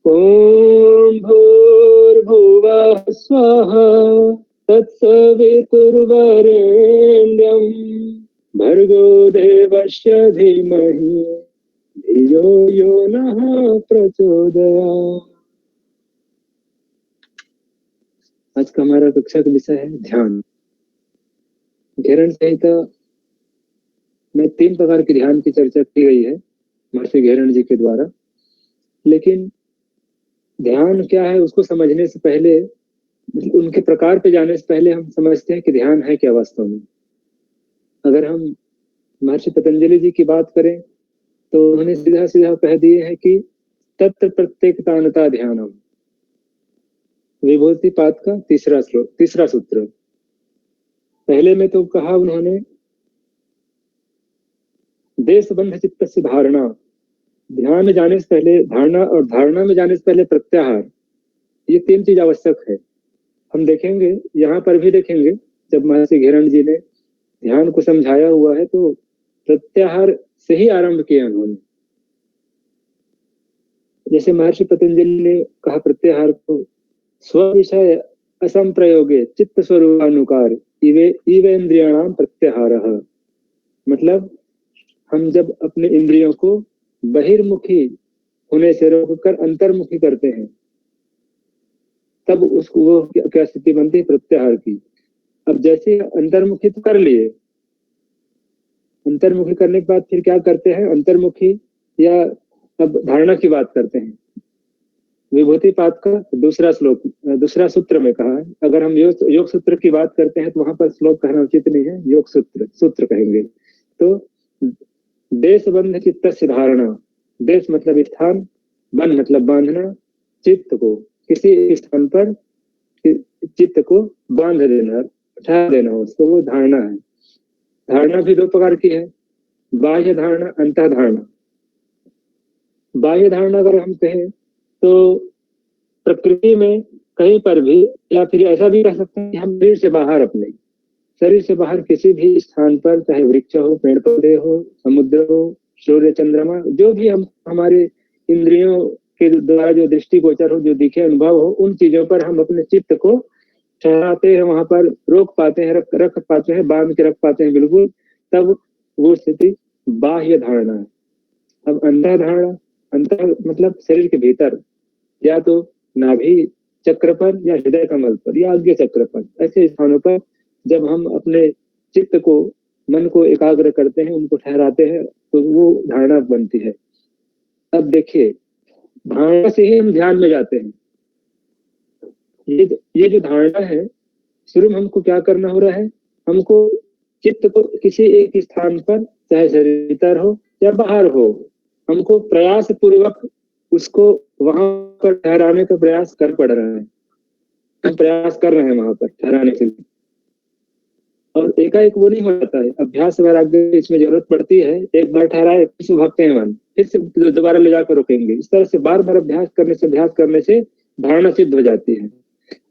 ओम भूर्भुवः स्वः तत्सवितुर्वरेण्यं भर्गो देवस्य धीमहि धियो यो नः प्रचोदयात्। आज का हमारा कक्षा का विषय है ध्यान। घेरण संहिता में 3 प्रकार के ध्यान की चर्चा की गई है महर्षि घेरण जी के द्वारा। लेकिन ध्यान क्या है उसको समझने से पहले, उनके प्रकार पे जाने से पहले हम समझते हैं कि ध्यान है क्या वास्तव में। अगर हम महर्षि पतंजलि जी की बात करें तो उन्होंने सीधा सीधा कह दिए हैं कि तत्र प्रत्येकतानता ध्यानम, विभूतिपाद का तीसरा सूत्र। पहले में तो कहा उन्होंने देशबंध चित्त से धारणा, ध्यान में जाने से पहले धारणा, और धारणा में जाने से पहले प्रत्याहार, ये 3 चीज आवश्यक है। हम देखेंगे, यहाँ पर भी देखेंगे, जब महर्षि घेरण जी ने ध्यान को समझाया हुआ है तो प्रत्याहार से ही आरंभ किया उन्होंने। जैसे महर्षि पतंजलि ने कहा प्रत्याहार को, स्व विषय असंप्रयोगे चित्त स्वरूपानुकार इवेन्द्रियाणाम प्रत्याहारः। मतलब हम जब अपने इंद्रियों को बहिर्मुखी होने से रोककर अंतर्मुखी करते हैं तब उसको वो क्या स्थिति बनती है प्रत्याहार की। अब जैसे अंतर्मुखी तो कर लिए, अंतर्मुखी करने के बाद फिर क्या करते हैं, अंतर्मुखी या अब धारणा की बात करते हैं। विभूतिपाद का दूसरा सूत्र में कहा है। अगर हम योग सूत्र की बात करते हैं तो वहां पर श्लोक कहना उचित नहीं है, योग सूत्र कहेंगे। तो देशबंध चित्त से धारणा, देश मतलब स्थान, बंध मतलब बांधना, चित्त को किसी स्थान पर चित्त को बांध देना, ठहरा देना, उसको वो धारणा है। धारणा भी 2 प्रकार की है, बाह्य धारणा, अंतः धारणा। बाह्य धारणा अगर हम कहें तो प्रकृति में कहीं पर भी, या फिर ऐसा भी कह सकते हैं कि हम शरीर से बाहर किसी भी स्थान पर, चाहे वृक्ष हो, पेड़ पौधे हो, समुद्र हो, सूर्य चंद्रमा, जो भी हम हमारे इंद्रियों के द्वारा जो दृष्टिगोचर हो, जो दिखे, अनुभव हो, उन चीजों पर हम अपने चित्त को ठहराते हैं, वहां पर रोक पाते हैं, रख पाते हैं, बांध के रख पाते हैं बिल्कुल, तब वो स्थिति बाह्य धारणा है। अब अंतः धारणा, अंतः मतलब शरीर के भीतर, या तो नाभि चक्र पर या हृदय कमल पर या आज्ञा चक्र पर, ऐसे स्थानों पर जब हम अपने चित्त को, मन को एकाग्र करते हैं, उनको ठहराते हैं, तो वो धारणा बनती है। अब देखिए, धारणा से ही हम ध्यान में जाते हैं। ये जो धारणा है, शुरू में हमको क्या करना हो रहा है, हमको चित्त को किसी एक स्थान पर, चाहे शरीर भीतर हो या बाहर हो, हमको प्रयास पूर्वक उसको वहां पर ठहराने का प्रयास कर पड़ रहा है। हम प्रयास कर रहे हैं वहां पर ठहराने के लिए, और एकाएक वो नहीं हो जाता है। अभ्यास वैराग्य इसमें जरूरत पड़ती है। एक बार ठहराए फिर से भागते हैं मन, फिर से दोबारा ले जाकर रोकेंगे। इस तरह से बार बार अभ्यास करने से धारणा सिद्ध हो जाती है।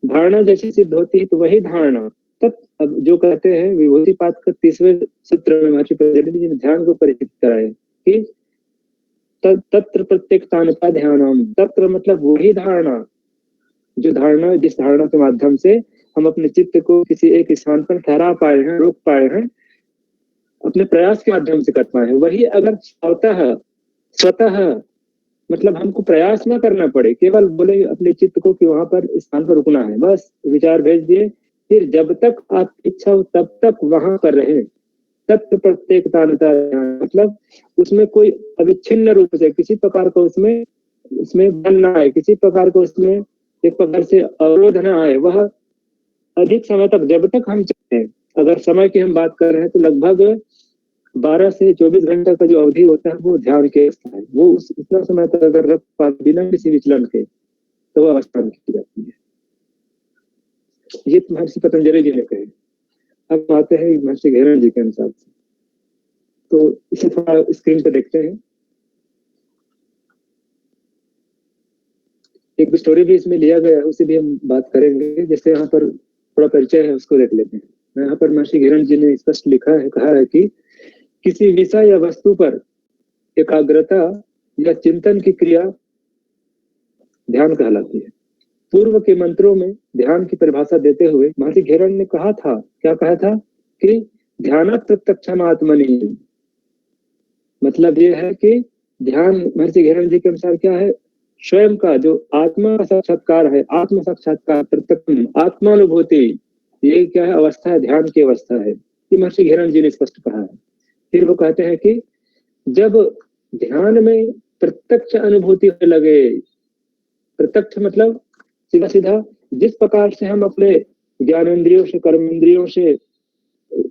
धारणा जैसी सिद्ध होती है तो वही धारणा तब, अब जो कहते हैं विभूतिपाद का 30वें सूत्र में महर्षि पतंजलि जी ने ध्यान को परिचित कराया कि तत्र प्रत्येकतानता ध्यानम। तत्र मतलब वही धारणा, जो धारणा, जिस धारणा के माध्यम से हम अपने चित्त को किसी एक स्थान पर ठहरा पाए हैं, रोक पाए हैं, अपने प्रयास के माध्यम से कर पाए हैं, वही अगर स्वतः मतलब हमको प्रयास ना करना पड़े, केवल बोले अपने चित्त को कि वहां पर स्थान पर रुकना है, बस विचार भेज दिए, फिर जब तक आप इच्छा हो तब तक वहां पर रहे, तत्व प्रत्येकतानता, मतलब उसमें कोई अविच्छिन्न रूप से किसी प्रकार का उसमें बन ना आए, किसी प्रकार का उसमें एक प्रकार से अवरोध ना आए, वह अधिक समय तक, जब तक हम चाहते हैं। अगर समय की हम बात कर रहे हैं तो लगभग 12 से 24 घंटे का जो अवधि होता है वो ध्यान की अवस्था है। वो उतना समय तक अगर रख पाते बिना किसी विचलन के, तो वह अवस्था की जाती है। ये महर्षि पतंजलि जी ने कहे। अब आते हैं महर्षि घेरण जी के अनुसार से, तो इसे थोड़ा स्क्रीन पे देखते हैं। एक स्टोरी भी इसमें लिया गया है, उसे भी हम बात करेंगे। जैसे यहाँ पर थोड़ा परिचय है, उसको देख लेते हैं। यहाँ पर महर्षि घेरण जी ने स्पष्ट कहा है कि किसी विषय या वस्तु पर एकाग्रता या चिंतन की क्रिया ध्यान कहलाती है। पूर्व के मंत्रों में ध्यान की परिभाषा देते हुए महर्षि घेरन ने कहा था, क्या कहा था कि ध्यानात् प्रत्यक्षम् आत्मनि। मतलब ये है कि ध्यान महर्षि घेरन जी के अनुसार क्या है, स्वयं का जो आत्मा साक्षात्कार है, आत्म साक्षात्कार, प्रत्यक्ष आत्मानुभूति, ये क्या है, अवस्था है, ध्यान की अवस्था है। ये महर्षि घेरन जी ने स्पष्ट कहा है। फिर वो कहते हैं कि जब ध्यान में प्रत्यक्ष अनुभूति होने लगे, प्रत्यक्ष मतलब सीधा सीधा जिस प्रकार से हम अपने ज्ञानेंद्रियों से, कर्मेंद्रियों से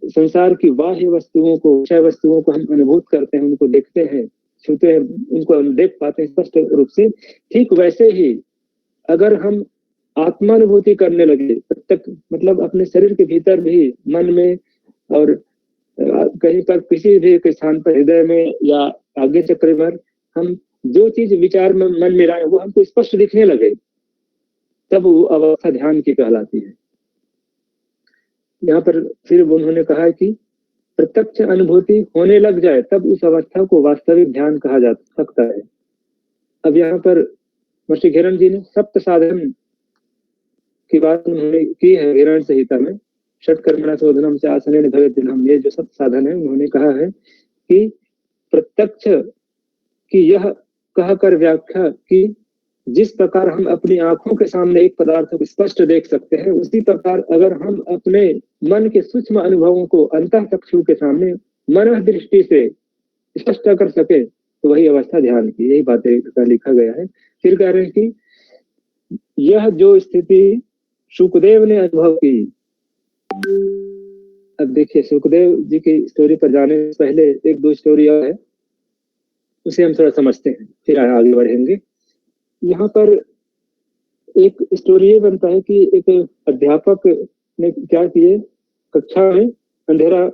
संसार की बाह्य वस्तुओं को, विषय वस्तुओं को हम अनुभूत करते हैं, उनको देखते हैं, छूते हैं, उनको हम देख पाते हैं स्पष्ट रूप से, ठीक वैसे ही अगर हम आत्मानुभूति करने लगे, प्रत्यक्ष मतलब अपने शरीर के भीतर भी, मन में और कहीं पर किसी भी स्थान पर, हृदय में या आगे चक्र पर, हम जो चीज विचार में मन में लाए वो हमको स्पष्ट दिखने लगे, तब वो अवस्था ध्यान की कहलाती है। यहाँ पर फिर उन्होंने कहा कि प्रत्यक्ष अनुभूति होने लग जाए तब उस अवस्था को वास्तविक ध्यान कहा जा सकता है। अब यहाँ पर महर्षि घेरन जी ने सप्त साधन की बात उन्होंने की है घेरन संहिता में, षट्कर्मणा शोधनम से आसनेन भवेत् दिनम, ये जो सप्त साधन है उन्होंने कहा है कि प्रत्यक्ष की यह कहकर व्याख्या की जिस प्रकार हम अपनी आंखों के सामने एक पदार्थ को स्पष्ट देख सकते हैं, उसी प्रकार अगर हम अपने मन के सूक्ष्म अनुभवों को अंतःचक्षु के सामने मन दृष्टि से स्पष्ट कर सके तो वही अवस्था ध्यान की। यही बातें का लिखा गया है। फिर कह रहे हैं कि यह जो स्थिति सुखदेव ने अनुभव की। अब देखिए, सुखदेव जी की स्टोरी पर जाने से पहले एक दो स्टोरी और है, उसे हम थोड़ा समझते हैं, फिर आगे बढ़ेंगे। यहाँ पर एक स्टोरी ये बनता है कि एक अध्यापक ने क्या किए, कक्षा में अंधेरा,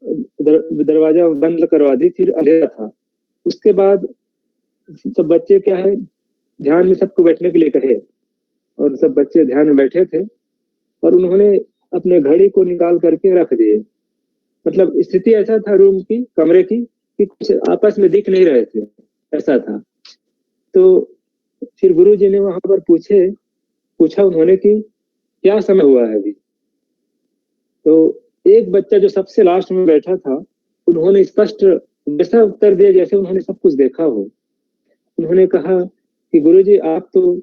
दरवाजा बंद करवा दी, फिर अंधेरा था। उसके बाद सब बच्चे क्या है, ध्यान में सबको बैठने के लिए कहे, और सब बच्चे ध्यान में बैठे थे और उन्होंने अपने घड़ी को निकाल करके रख दिए। मतलब स्थिति ऐसा था रूम की, कमरे की, कि कुछ आपस में दिख नहीं रहे थे, ऐसा था। तो फिर गुरु जी ने वहां पर पूछा उन्होंने कि क्या समय हुआ है अभी। तो एक बच्चा जो सबसे लास्ट में बैठा था, उन्होंने स्पष्ट वैसा उत्तर दिया जैसे उन्होंने सब कुछ देखा हो। उन्होंने कहा कि गुरु जी आप तो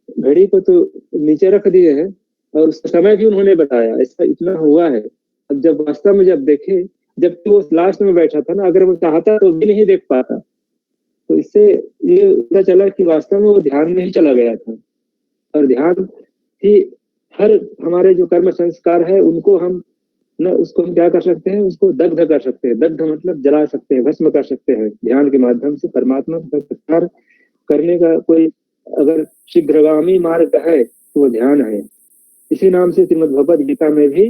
घड़ी को तो नीचे रख दिए हैं और उसका समय भी उन्होंने बताया, ऐसा इतना हुआ है। अब जब वास्तव में जब देखे, जब वो लास्ट में बैठा था ना, अगर वो चाहता तो भी नहीं देख पाता। तो इससे ये पता चला कि वास्तव में वो ध्यान में ही चला गया था, और ध्यान ही हर हमारे जो कर्म संस्कार है उनको हम उसको हम क्या कर सकते हैं, उसको दग्ध कर सकते हैं। दग्ध मतलब जला सकते हैं, भस्म कर सकते हैं ध्यान के माध्यम से। परमात्मा का साक्षात्कार करने का कोई अगर शीघ्रगामी मार्ग है तो वो ध्यान है। इसी नाम से श्रीमद् भगवद गीता में भी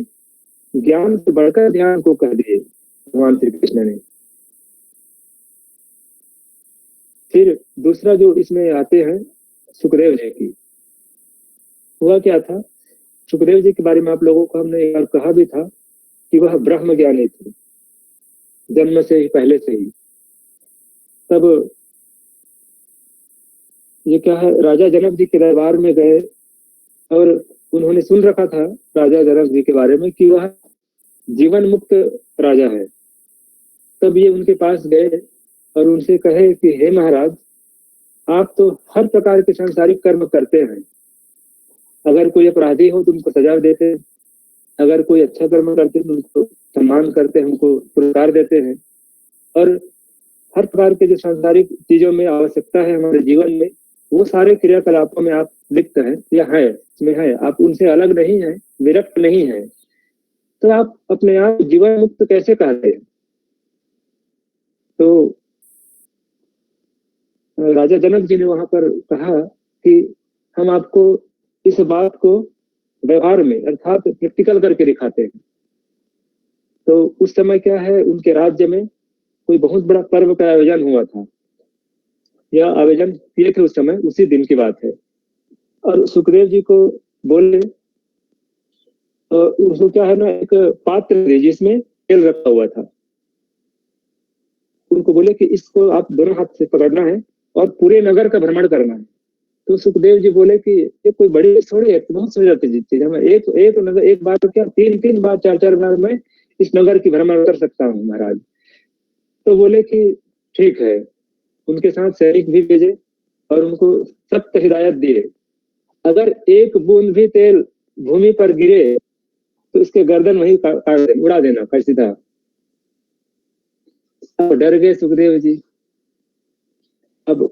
ज्ञान से बढ़कर ध्यान को कह दिए भगवान श्री कृष्ण ने। फिर दूसरा जो इसमें आते हैं सुखदेव जी की, हुआ क्या था, सुखदेव जी के बारे में आप लोगों को हमने एक बार कहा भी था कि वह ब्रह्म ज्ञानी थे जन्म से ही, पहले से ही। तब ये क्या है, राजा जनक जी के दरबार में गए और उन्होंने सुन रखा था राजा जनक जी के बारे में कि वह जीवन मुक्त राजा है। तब ये उनके पास गए और उनसे कहे कि हे महाराज, आप तो हर प्रकार के सांसारिक कर्म करते हैं, अगर कोई अपराधी हो तो उनको सजा देते हैं, अगर कोई अच्छा कर्म करते हैं तो उनको सम्मान करते हैं, उनको पुरस्कार देते हैं, और हर प्रकार के जो सांसारिक चीजों में आवश्यकता है हमारे जीवन में, वो सारे क्रियाकलापों में आप लिप्त हैं या है, इसमें है, आप उनसे अलग नहीं है, विरक्त नहीं है, तो आप अपने आप जीवन मुक्त कैसे कहते हैं। तो राजा जनक जी ने वहां पर कहा कि हम आपको इस बात को व्यवहार में अर्थात प्रैक्टिकल करके दिखाते हैं। तो उस समय क्या है, उनके राज्य में कोई बहुत बड़ा पर्व का आयोजन हुआ था, यह आयोजन किए थे उस समय, उसी दिन की बात है। और सुखदेव जी को बोले, उसको क्या है ना, एक पात्र जिसमें तेल रखा हुआ था, उनको बोले कि इसको आप दोनों हाथ से पकड़ना है और पूरे नगर का भ्रमण करना है। तो सुखदेव जी बोले कि ये कोई बड़ी चीज थोड़ी है, बहुत सुंदर चीज है। मैं एक नगर, एक बार तो क्या, 3 बार 4 बार मैं इस नगर की भ्रमण कर सकता हूँ महाराज। तो बोले कि ठीक है। उनके साथ सैनिक भी भेजे और उनको सख्त हिदायत दिए, अगर एक बूंद भी तेल भूमि पर गिरे तो इसके गर्दन वही उड़ा देना कर सीधा। अब डर गए सुखदेव जी। अब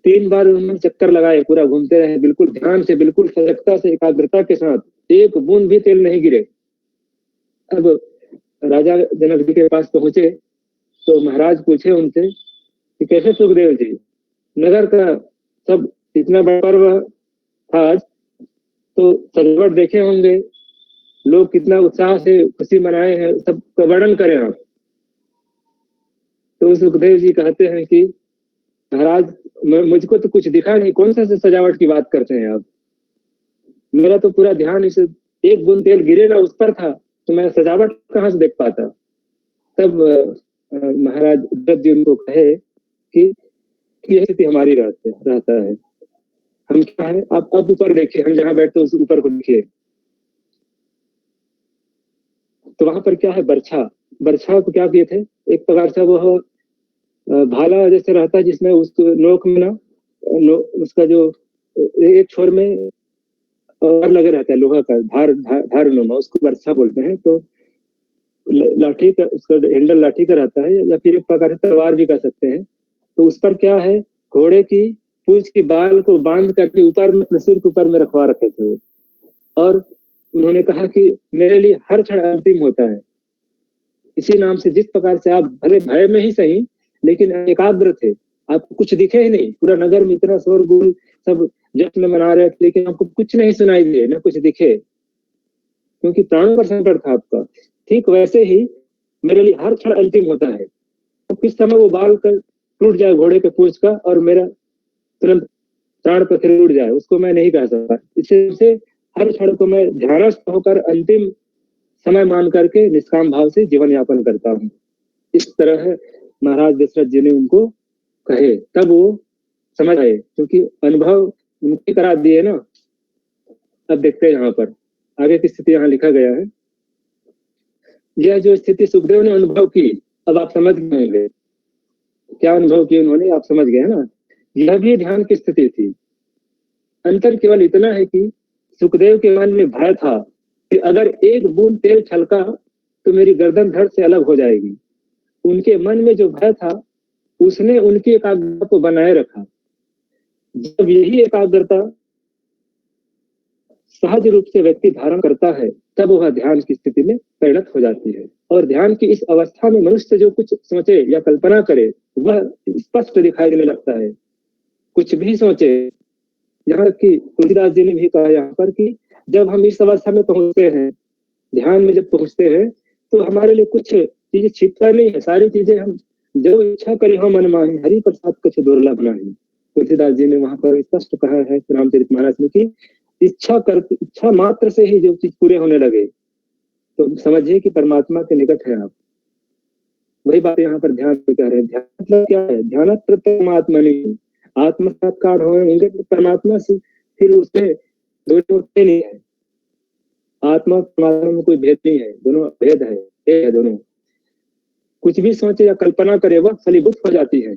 3 बार उन्होंने चक्कर लगाए, पूरा घूमते रहे, बिल्कुल ध्यान से, बिल्कुल सजगता से, एकाग्रता के साथ, एक बूंद भी तेल नहीं गिरे। अब राजा जनक जी के पास पहुंचे तो महाराज पूछे उनसे कि कैसे सुखदेव जी, नगर का सब इतना बड़ा पर्व था आज, तो सजावट देखे होंगे, लोग कितना उत्साह से खुशी मनाए हैं, सबका वर्णन करें आप। तो सुखदेव जी कहते हैं कि महाराज मुझको तो कुछ दिखा नहीं, कौन सा सजावट की बात करते हैं आप, मेरा तो पूरा ध्यान इस एक बूंद तेल गिरे ना उस पर था, तो मैं सजावट कहाँ से देख पाता। तब महाराज दत्त जी उनको कहे कि यह स्थिति हमारी रहता है, हम क्या है, आप अब ऊपर देखिए, हम जहाँ बैठते उस ऊपर को देखिए। तो वहां पर क्या है, बर्छा, बर्छा को क्या किए थे, एक प्रकार से वो भाला जैसे रहता है, जिसमें उस नोक में ना उसका जो एक छोर में और लगे रहता है लोहा का धार नुमा, उसको बर्छा बोलते हैं। तो लाठी का, उसका हैंडल लाठी का रहता है, या फिर एक प्रकार से तलवार भी कह सकते हैं। तो उस पर क्या है, घोड़े की पूंछ की बाल को बांध करके ऊपर में, अपने सिर के ऊपर में रखवा रखे थे वो। और उन्होंने कहा कि मेरे लिए हर क्षण अंतिम होता है, इसी नाम से जिस प्रकार से आप भले भय में ही सही लेकिन एकाग्र थे, आपको कुछ दिखे ही नहीं, पूरा नगर में इतना शोरगुल, सब जश्न मना रहे थे, लेकिन आपको कुछ नहीं सुनाई दिए, न कुछ दिखे, क्योंकि प्राणों पर संकट था आपका। ठीक वैसे ही मेरे लिए हर क्षण अंतिम होता है। तो किस समय वो बाल कर टूट जाए घोड़े के पूंछ का और मेरा तुरंत प्राण पखेरु उड़ जाए, उसको मैं नहीं कह सकता। इससे हर क्षण को मैं ध्यानस्थ होकर अंतिम समय मान करके निष्काम भाव से जीवन यापन करता हूँ। इस तरह महाराज दशरथ जी ने उनको कहे, तब वो समझ आए, क्योंकि अनुभव उनके करा दिए ना। अब देखते हैं यहाँ पर आगे की स्थिति, यहाँ लिखा गया है, यह जो स्थिति सुखदेव ने अनुभव की, अब आप समझ गए होंगे क्या अनुभव किया उन्होंने, आप समझ गए ना। यह भी ध्यान की स्थिति थी। अंतर केवल इतना है कि सुखदेव के मन में भय था कि अगर एक बूंद तेल छलका तो मेरी गर्दन धड़ से अलग हो जाएगी। उनके मन में जो भय था उसने उनकी एकाग्रता को बनाए रखा। जब यही एकाग्रता सहज रूप से व्यक्ति धारण करता है, तब वह ध्यान की स्थिति में परिणत हो जाती है। और ध्यान की इस अवस्था में मनुष्य जो कुछ सोचे या कल्पना करे वह स्पष्ट दिखाई देने लगता है। कुछ भी सोचे, यहाँ की तुलसीदास जी ने भी कहा यहाँ पर कि जब हम इस अवस्था में पहुंचते हैं, ध्यान में जब पहुंचते हैं, तो हमारे लिए कुछ चीजें छिपता नहीं है, सारी चीजें हम जो इच्छा करी हो मन माही, हरि प्रसाद कुछ दुर्लभ नहीं। तुलसीदास जी ने वहां पर स्पष्ट कहा है रामचरितमानस में कि इच्छा मात्र से ही जो चीज पूरे होने लगे तो समझिए कि परमात्मा के निकट है आप। वही बात यहाँ पर ध्यान में कह रहे हैं। ध्यान मतलब क्या है, ध्यान परमात्मा नहीं, आत्म साक्षात्कार होंगे परमात्मा से, फिर उसमें दोनों नहीं है, आत्मा परमात्मा में कोई भेद नहीं है, दोनों भेद है, एक है दोनों। कुछ भी सोचे या कल्पना करे वह फलीभूत हो जाती है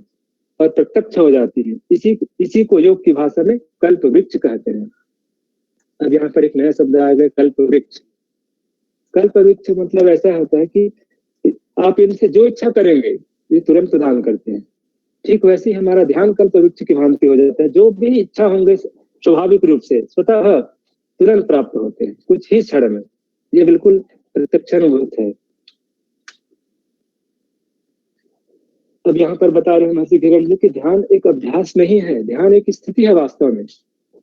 और प्रत्यक्ष हो जाती है। इसी को योग की भाषा में कल्प वृक्ष कहते हैं। अब यहाँ पर एक नया शब्द आ गया, कल्प वृक्ष। कल्प वृक्ष मतलब ऐसा होता है कि आप इनसे जो इच्छा करेंगे ये तुरंत प्रदान करते हैं। ठीक वैसे ही हमारा ध्यान कल्प वृक्ष की भांति हो जाता है, जो भी इच्छा होंगे स्वाभाविक रूप से स्वतः तुरंत प्राप्त होते हैं, कुछ ही क्षण में। ये बिल्कुल प्रत्यक्ष अनुभूत है। अब यहाँ पर बता रहे हैं महर्षि किरण जी कि ध्यान एक अभ्यास नहीं है, ध्यान एक स्थिति है वास्तव में,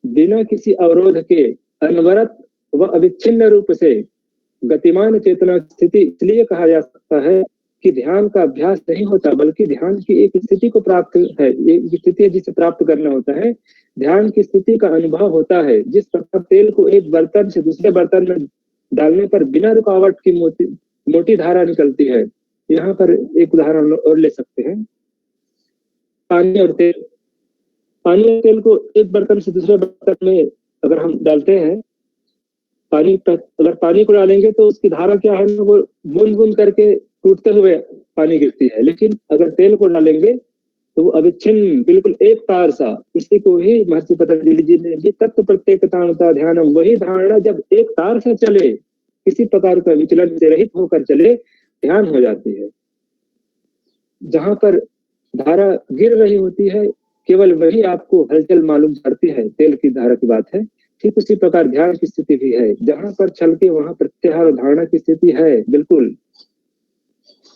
बिना किसी अवरोध के अनवरत व अविच्छिन्न रूप से गतिमान चेतना स्थिति। इसलिए कहा जा सकता है कि ध्यान का अभ्यास नहीं होता, बल्कि ध्यान की एक स्थिति को प्राप्त है, एक स्थिति है जिसे प्राप्त करना होता है। ध्यान की स्थिति का अनुभव होता है जिस प्रकार तेल को एक बर्तन से दूसरे बर्तन में डालने पर बिना रुकावट की मोटी धारा निकलती है। यहाँ पर एक उदाहरण और ले सकते हैं, पानी और तेल। पानी और तेल को एक बर्तन से दूसरे बर्तन में अगर हम डालते हैं, अगर पानी को डालेंगे तो उसकी धारा क्या है, वो बूंद बूंद करके टूटते हुए पानी गिरती है। लेकिन अगर तेल को डालेंगे तो वो अविच्छिन्न बिल्कुल एक तार सा, इसी को ही महर्षि पतंजलि जी ने भी तत्व प्रत्येकता ध्यानम, वही धारणा जब एक तार से चले, किसी प्रकार का विचलन से रहित होकर चले, ध्यान हो जाती है। जहां पर धारा गिर रही होती है केवल वही आपको हलचल मालूम पड़ती है, तेल की धारा की बात है। ठीक उसी प्रकार ध्यान की स्थिति भी है, जहां पर छल के वहां प्रत्याहार और धारणा की स्थिति है। बिल्कुल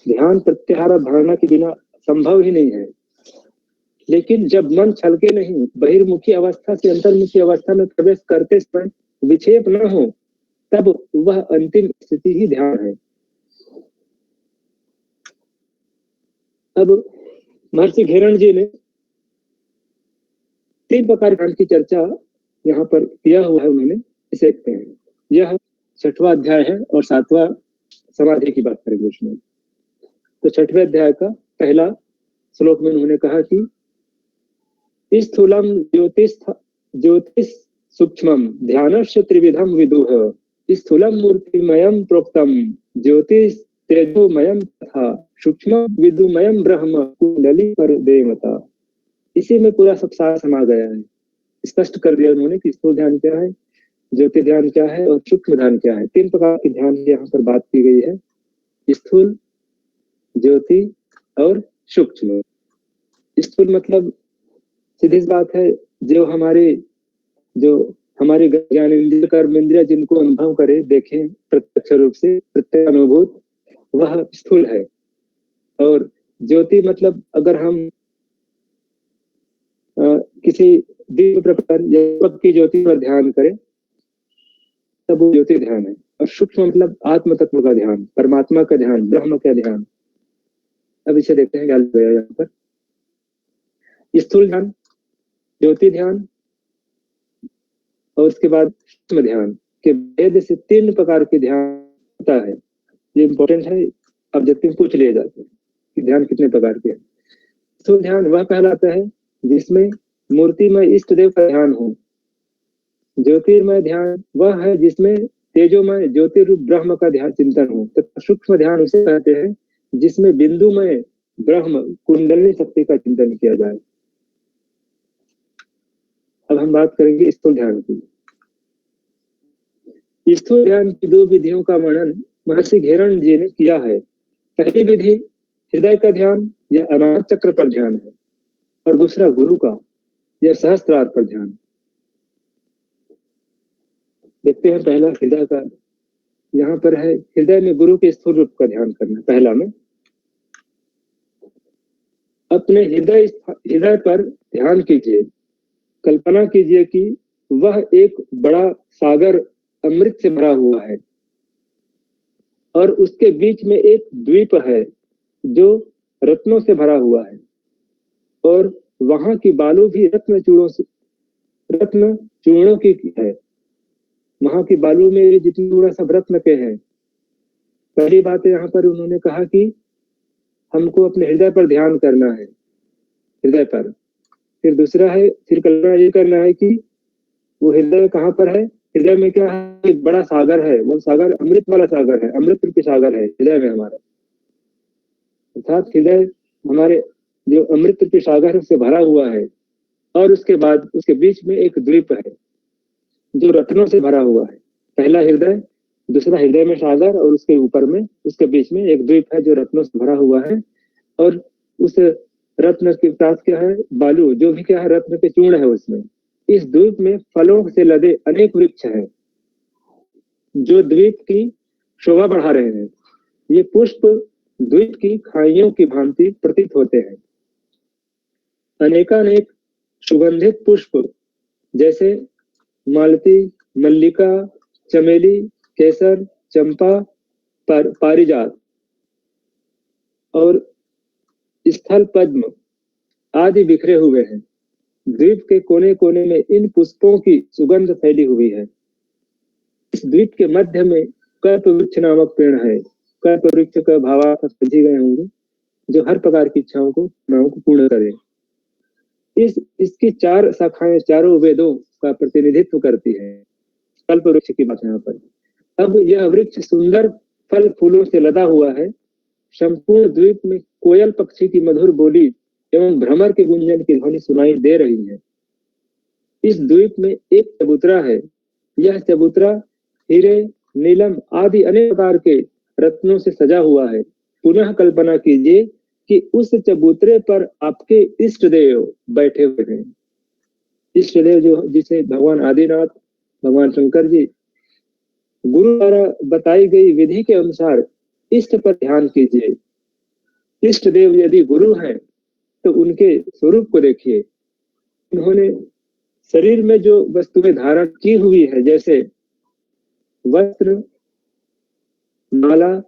ध्यान प्रत्याहार और धारणा के बिना संभव ही नहीं है। लेकिन जब मन छलके नहीं, बहिर्मुखी अवस्था से अंतर्मुखी अवस्था में प्रवेश करते समय विक्षेप न हो, तब वह अंतिम स्थिति ही ध्यान है। अब महर्षि घेरण जी ने 3 प्रकार ध्यान की चर्चा यहाँ पर किया हुआ है उन्होंने, इसे देखते हैं। यह 6वां अध्याय है और 7वां समाधि की बात करेंगे उसमें। तो 6वें अध्याय का पहला श्लोक में उन्होंने कहा कि स्थूलम ज्योतिष सूक्ष्मम ध्यानस्य त्रिविधम विदुः, स्थूलम मूर्तिमयम प्रोक्तम ज्योतिष तेजोमयम तथा सूक्ष्म विदुमयम ब्रह्म कुंडली पर देवता। इसी में पूरा सब सार समा गया है। स्पष्ट कर दिया उन्होंने कि स्थूल ध्यान क्या है, ज्योति ध्यान क्या है और सूक्ष्म ध्यान क्या है। 3 प्रकार के ध्यान की यहाँ पर बात की गई है, स्थूल, ज्योति और सूक्ष्म। स्थूल मतलब सीधी बात है, जो हमारे ज्ञान इंद्रिय कर्म इंद्रिय जिनको अनुभव करे, देखें प्रत्यक्ष रूप से, प्रत्यक्ष अनुभूत, वह स्थूल है। और ज्योति मतलब अगर हम किसी दिव्य प्रकार की ज्योति पर ध्यान करें तब वो ज्योति ध्यान है। और सूक्ष्म मतलब आत्म तत्व का ध्यान, परमात्मा का ध्यान, ब्रह्म का ध्यान। अब इसे देखते हैं क्या गया यहाँ पर। स्थूल ध्यान, ज्योति ध्यान और उसके बाद सूक्ष्म ध्यान के भेद से 3 प्रकार के ध्यान होता है। ये इंपॉर्टेंट है, ऑब्जेक्टिव पूछ लिए जाते हैं कि ध्यान कितने प्रकार के हैं। स्थूल ध्यान वह कहलाता है जिसमें मूर्तिमय इष्ट देव का ध्यान हो। ज्योतिर्मय ध्यान वह है जिसमें तेजोमय ज्योतिरूप ब्रह्म का ध्यान चिंतन हो। तथा सूक्ष्म ध्यान उसे कहते हैं जिसमें बिंदुमय ब्रह्म कुंडली शक्ति का चिंतन किया जाए। अब हम बात करेंगे स्थूल ध्यान की। स्थूल ध्यान की 2 विधियों का वर्णन महर्षि घेरण जी ने किया है। पहली विधि हृदय का ध्यान या अनाहत चक्र पर ध्यान है, और दूसरा गुरु का या सहस्त्रार पर ध्यान। देखते हैं पहला हृदय का। यहाँ पर है हृदय में गुरु के स्थूल रूप का ध्यान करना। पहला में अपने हृदय पर ध्यान कीजिए। कल्पना कीजिए कि वह एक बड़ा सागर अमृत से भरा हुआ है और उसके बीच में एक द्वीप है जो रत्नों से भरा हुआ है, और वहां की बालू भी रत्न चूर्णों की है। वहां की बालू में जितने थोड़ा सब रत्न के हैं। पहली बात यहाँ पर उन्होंने कहा कि हमको अपने हृदय पर ध्यान करना है, हृदय पर। फिर दूसरा है, फिर कल्पना ये करना है कि वो हृदय कहाँ पर है। हृदय में क्या है, एक बड़ा सागर है। वो सागर अमृत वाला सागर है, अमृत रूपी सागर है हृदय में हमारा। अर्थात हृदय हमारे जो अमृत रूपी सागर है उससे भरा हुआ है, और उसके बाद उसके बीच में एक द्वीप है जो रत्नों से भरा हुआ है। पहला हृदय, दूसरा हृदय में सागर, और उसके ऊपर में उसके बीच में एक द्वीप है जो रत्नों से भरा हुआ है। और उस रत्न के पास क्या है, बालू, जो भी क्या है रत्न के चूर्ण है उसमें। इस द्वीप में फलों से लदे अनेक वृक्ष हैं जो द्वीप की शोभा बढ़ा रहे हैं। ये पुष्प द्वीप की खाइयों की भांति प्रतीत होते हैं। अनेकानेक सुगंधित पुष्प जैसे मालती, मल्लिका, चमेली, केसर, चंपा, पारिजात और स्थल पद्म आदि बिखरे हुए हैं। द्वीप के कोने कोने में इन पुष्पों की सुगंध फैली हुई है। इस द्वीप के मध्य में कल्प वृक्ष नामक पेड़ है। कल्प वृक्ष का भावार्थ समझ गए होंगे, जो हर प्रकार की इच्छाओं को पूर्ण करे। इसकी 4 शाखाएं चारों वेदों का प्रतिनिधित्व करती है। कल्प वृक्ष की बात यहाँ पर। अब यह वृक्ष सुंदर फल फूलों से लदा हुआ है। संपूर्ण द्वीप में कोयल पक्षी की मधुर बोली एवं भ्रमर के गुंजन की ध्वनि सुनाई दे रही है। इस द्वीप में एक चबूतरा है। यह चबूतरा हीरे, नीलम आदि अनेक प्रकार के रत्नों से सजा हुआ है। पुनः कल्पना कीजिए कि उस चबूतरे पर आपके इष्ट देव बैठे हुए हैं। इष्ट देव जो जिसे भगवान आदिनाथ, भगवान शंकर जी गुरु द्वारा बताई गई विधि के अनुसार इष्ट पर ध्यान कीजिए। इष्ट देव यदि गुरु हैं तो उनके स्वरूप को देखिए। उन्होंने शरीर में जो वस्तुएं धारण की हुई है, जैसे वस्त्र, माला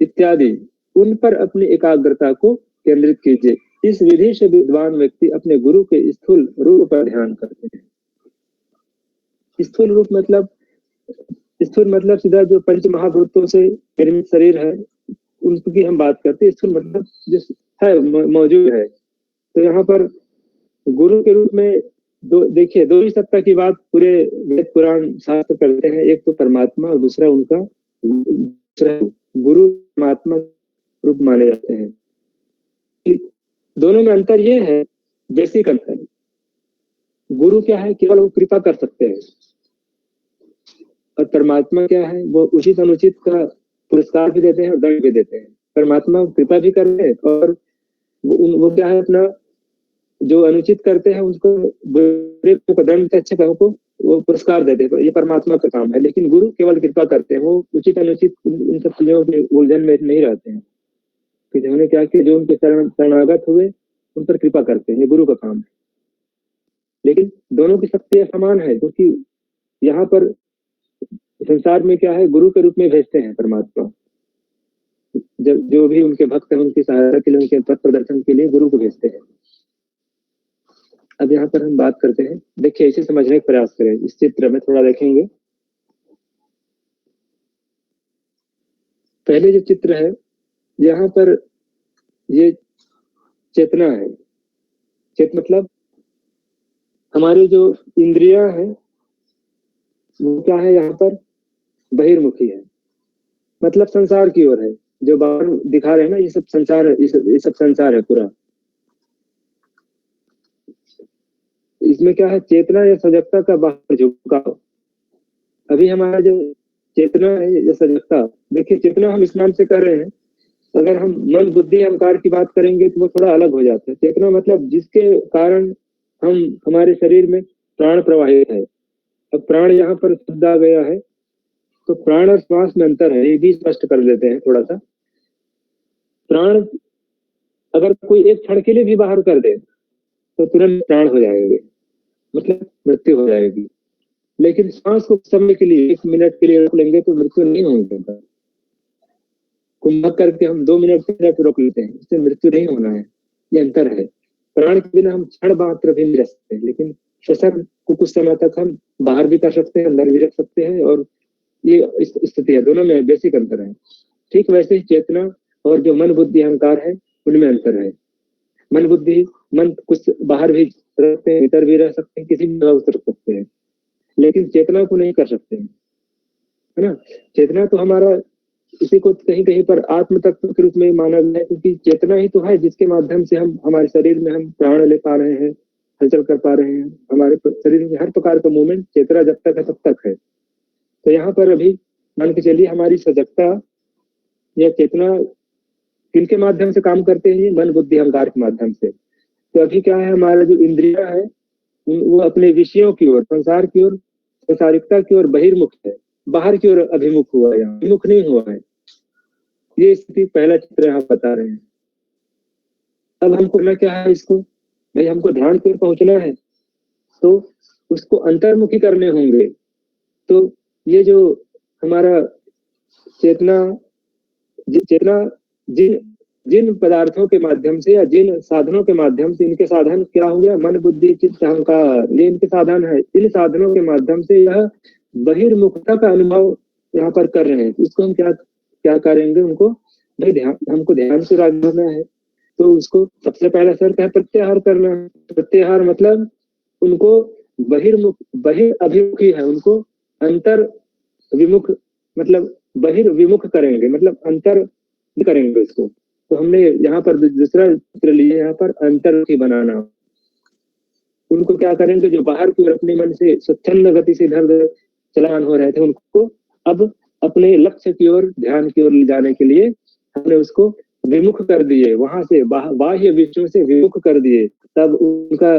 इत्यादि, उन पर अपनी एकाग्रता को केंद्रित कीजिए। इस विधि से विद्वान व्यक्ति अपने गुरु के स्थूल रूप पर ध्यान करते हैं। स्थूल रूप मतलब सीधा जो पंच महाभूतों से निर्मित शरीर है उनकी हम बात करते हैं। स्थूल मतलब जो है मौजूद है। तो यहाँ पर गुरु के रूप में देखिए दो ही सत्ता की बात पूरे वेद पुराण शास्त्र करते हैं। एक तो परमात्मा और दूसरा उनका गुरु परमात्मा रूप माने जाते हैं। दोनों में अंतर ये है, बेसिक अंतर। गुरु क्या है, केवल वो कृपा कर सकते हैं, और परमात्मा क्या है, वो उचित अनुचित का पुरस्कार भी देते हैं और दंड भी देते हैं। परमात्मा कृपा भी कर रहे हैं और वो क्या है, अपना जो अनुचित करते हैं उसको बुरे को दंड से अच्छे कामों को वो पुरस्कार देते हैं। ये परमात्मा का काम है। लेकिन गुरु केवल कृपा करते हैं। वो उचित अनुचित इन सब चीजों के उलझन में नहीं रहते हैं। तो जिन्होंने क्या किया, जो उनके शरणागत हुए उन पर कृपा करते हैं, ये गुरु का काम है। लेकिन दोनों की शक्ति समान है, क्योंकि यहाँ पर संसार में क्या है, गुरु के रूप में भेजते हैं परमात्मा। जब जो भी उनके भक्त हैं उनकी सहायता के लिए, उनके पथ प्रदर्शन के लिए गुरु को भेजते हैं। अब यहाँ पर हम बात करते हैं, देखिए इसे समझने का प्रयास करें। इस चित्र में थोड़ा देखेंगे। पहले जो चित्र है, यहाँ पर ये चेतना है। चेत मतलब हमारी जो इंद्रियां हैं वो क्या है, यहाँ पर बहिर्मुखी है, मतलब संसार की ओर है। जो बाहर दिखा रहे हैं ना, ये सब संसार है, ये सब संसार है पूरा। इसमें क्या है, चेतना या सजगता का बाहर झुकाव। अभी हमारा जो चेतना है या सजगता, देखिए चेतना हम इस नाम से कर रहे हैं। अगर हम मन बुद्धि अहंकार की बात करेंगे तो वो थोड़ा अलग हो जाता है। चेतना मतलब जिसके कारण हम हमारे शरीर में प्राण प्रवाहित है। अब प्राण यहाँ पर शब्द आ गया है, तो प्राण और श्वास में अंतर है, ये भी स्पष्ट कर देते हैं थोड़ा सा। प्राण अगर कोई एक क्षण के लिए भी बाहर कर दे तो तुरंत प्राण हो जाएंगे, मतलब मृत्यु हो जाएगी। लेकिन श्वास को समय के लिए 1 मिनट के लिए रोक लेंगे तो मृत्यु नहीं होगी। कुंभक करके हम 2 मिनट रोक लेते हैं, इससे मृत्यु नहीं होना है। ये अंतर है। प्राण के बिना हम क्षण मात्र भी नहीं रह सकते, लेकिन श्वसन को कुछ समय तक हम बाहर भी कर सकते हैं, अंदर भी रख सकते हैं, और ये स्थिति है। दोनों में बेसिक अंतर है। ठीक वैसे ही चेतना और जो मन बुद्धि अहंकार है उनमें अंतर है। मन कुछ बाहर भी रखते हैं, भीतर भी रह सकते हैं, किसी भी जगह उतर सकते हैं, लेकिन चेतना को नहीं कर सकते हैं, है ना। चेतना तो हमारा इसी को कहीं कहीं पर आत्म तत्व के रूप में माना गया है, क्योंकि चेतना ही तो है जिसके माध्यम से हम हमारे शरीर में हम प्राण ले पा रहे हैं, हलचल कर पा रहे हैं। हमारे शरीर में हर प्रकार का मूवमेंट चेतना जब तक है तब तक है। तो यहाँ पर अभी मान के चलिए हमारी सजगता या चेतना किनके माध्यम से काम करते हैं, मन बुद्धि अहंकार के माध्यम से। तो अभी क्या है, हमारा जो इंद्रिया है वो अपने विषयों की ओर, संसार की ओर, संसारिकता की ओर बहिर्मुख है, बाहर की ओर अभिमुख हुआ है, अभिमुख नहीं हुआ है। ये स्थिति पहला चित्र यहाँ बता रहे हैं। अब हमको करना क्या है, इसको भाई हमको ध्यान की ओर पहुंचना है तो उसको अंतर्मुखी करने होंगे। तो ये जो हमारा चेतना जिन पदार्थों के माध्यम से या जिन साधनों के माध्यम से, इनके साधन क्या हो गया, मन बुद्धि चित्त अहंकार, ये इनके साधन है। इन साधनों के माध्यम से यह बहिर्मुखता का अनुभव यहाँ पर कर रहे हैं। इसको हम क्या करेंगे, उनको भाई हमको ध्यान से रागना है। तो उसको सबसे पहला शर्त है प्रत्याहार करना। प्रत्याहार मतलब उनको बहिर्अभिमुखी है, उनको अंतर विमुख मतलब बहिर्विमुख करेंगे, मतलब अंतर करेंगे उसको। तो हमने यहाँ पर दूसरा चित्र लिया, यहाँ पर अंतर्मुखी बनाना। उनको क्या करेंगे, जो बाहर की ओर अपने मन से स्वच्छंद गति से इधर उधर चलान हो रहे थे, उनको अब अपने लक्ष्य की ओर, ध्यान की ओर ले जाने के लिए हमने उसको विमुख कर दिए, वहां से बाह्य विषयों से विमुख कर दिए। तब उनका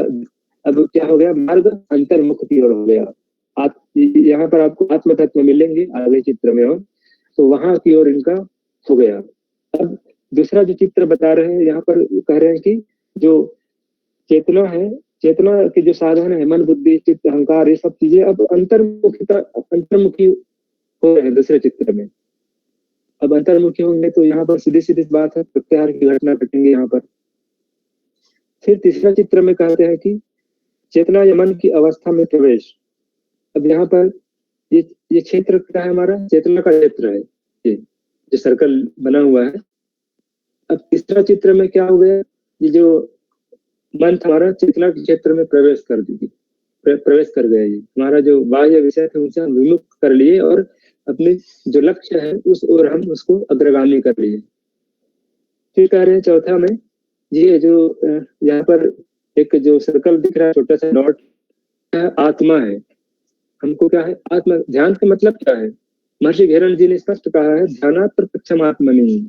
अब क्या हो गया, मार्ग अंतर्मुख की ओर हो गया। यहाँ पर आपको आत्म तत्व मिलेंगे आगे चित्र में, और तो वहां की ओर इनका हो गया। अब दूसरा जो चित्र बता रहे हैं यहाँ पर, कह रहे हैं कि जो चेतना है, चेतना के जो साधन है, मन बुद्धि चित्त अहंकार, ये सब चीजें अब अंतर्मुखी हो रहे हैं दूसरे चित्र में। अब अंतर्मुखी होंगे तो यहाँ पर सीधी सीधी बात है, प्रत्याहार की घटना घटेंगे यहाँ पर। फिर तीसरा चित्र में कहते हैं कि चेतना या मन की अवस्था में प्रवेश। अब यहाँ पर ये क्षेत्र क्या है, हमारा चेतना का क्षेत्र है, ये जो सर्कल बना हुआ है। अब तीसरा चित्र में क्या हो गया, ये जो मन हमारा चेतना के क्षेत्र में प्रवेश कर गया। ये हमारा जो बाह्य विषय थे उनसे हम विमुख कर लिए और अपने जो लक्ष्य है उस ओर हम उसको अग्रगामी कर लिए। फिर कह रहे हैं चौथा में, ये जो यहाँ पर एक जो सर्कल दिख रहा है, छोटा सा डॉट, आत्मा है। हमको क्या है, आत्मा। ध्यान का मतलब क्या है, महर्षि घेरन जी ने स्पष्ट कहा है, ध्यानात् प्रत्यक्षम आत्मनि।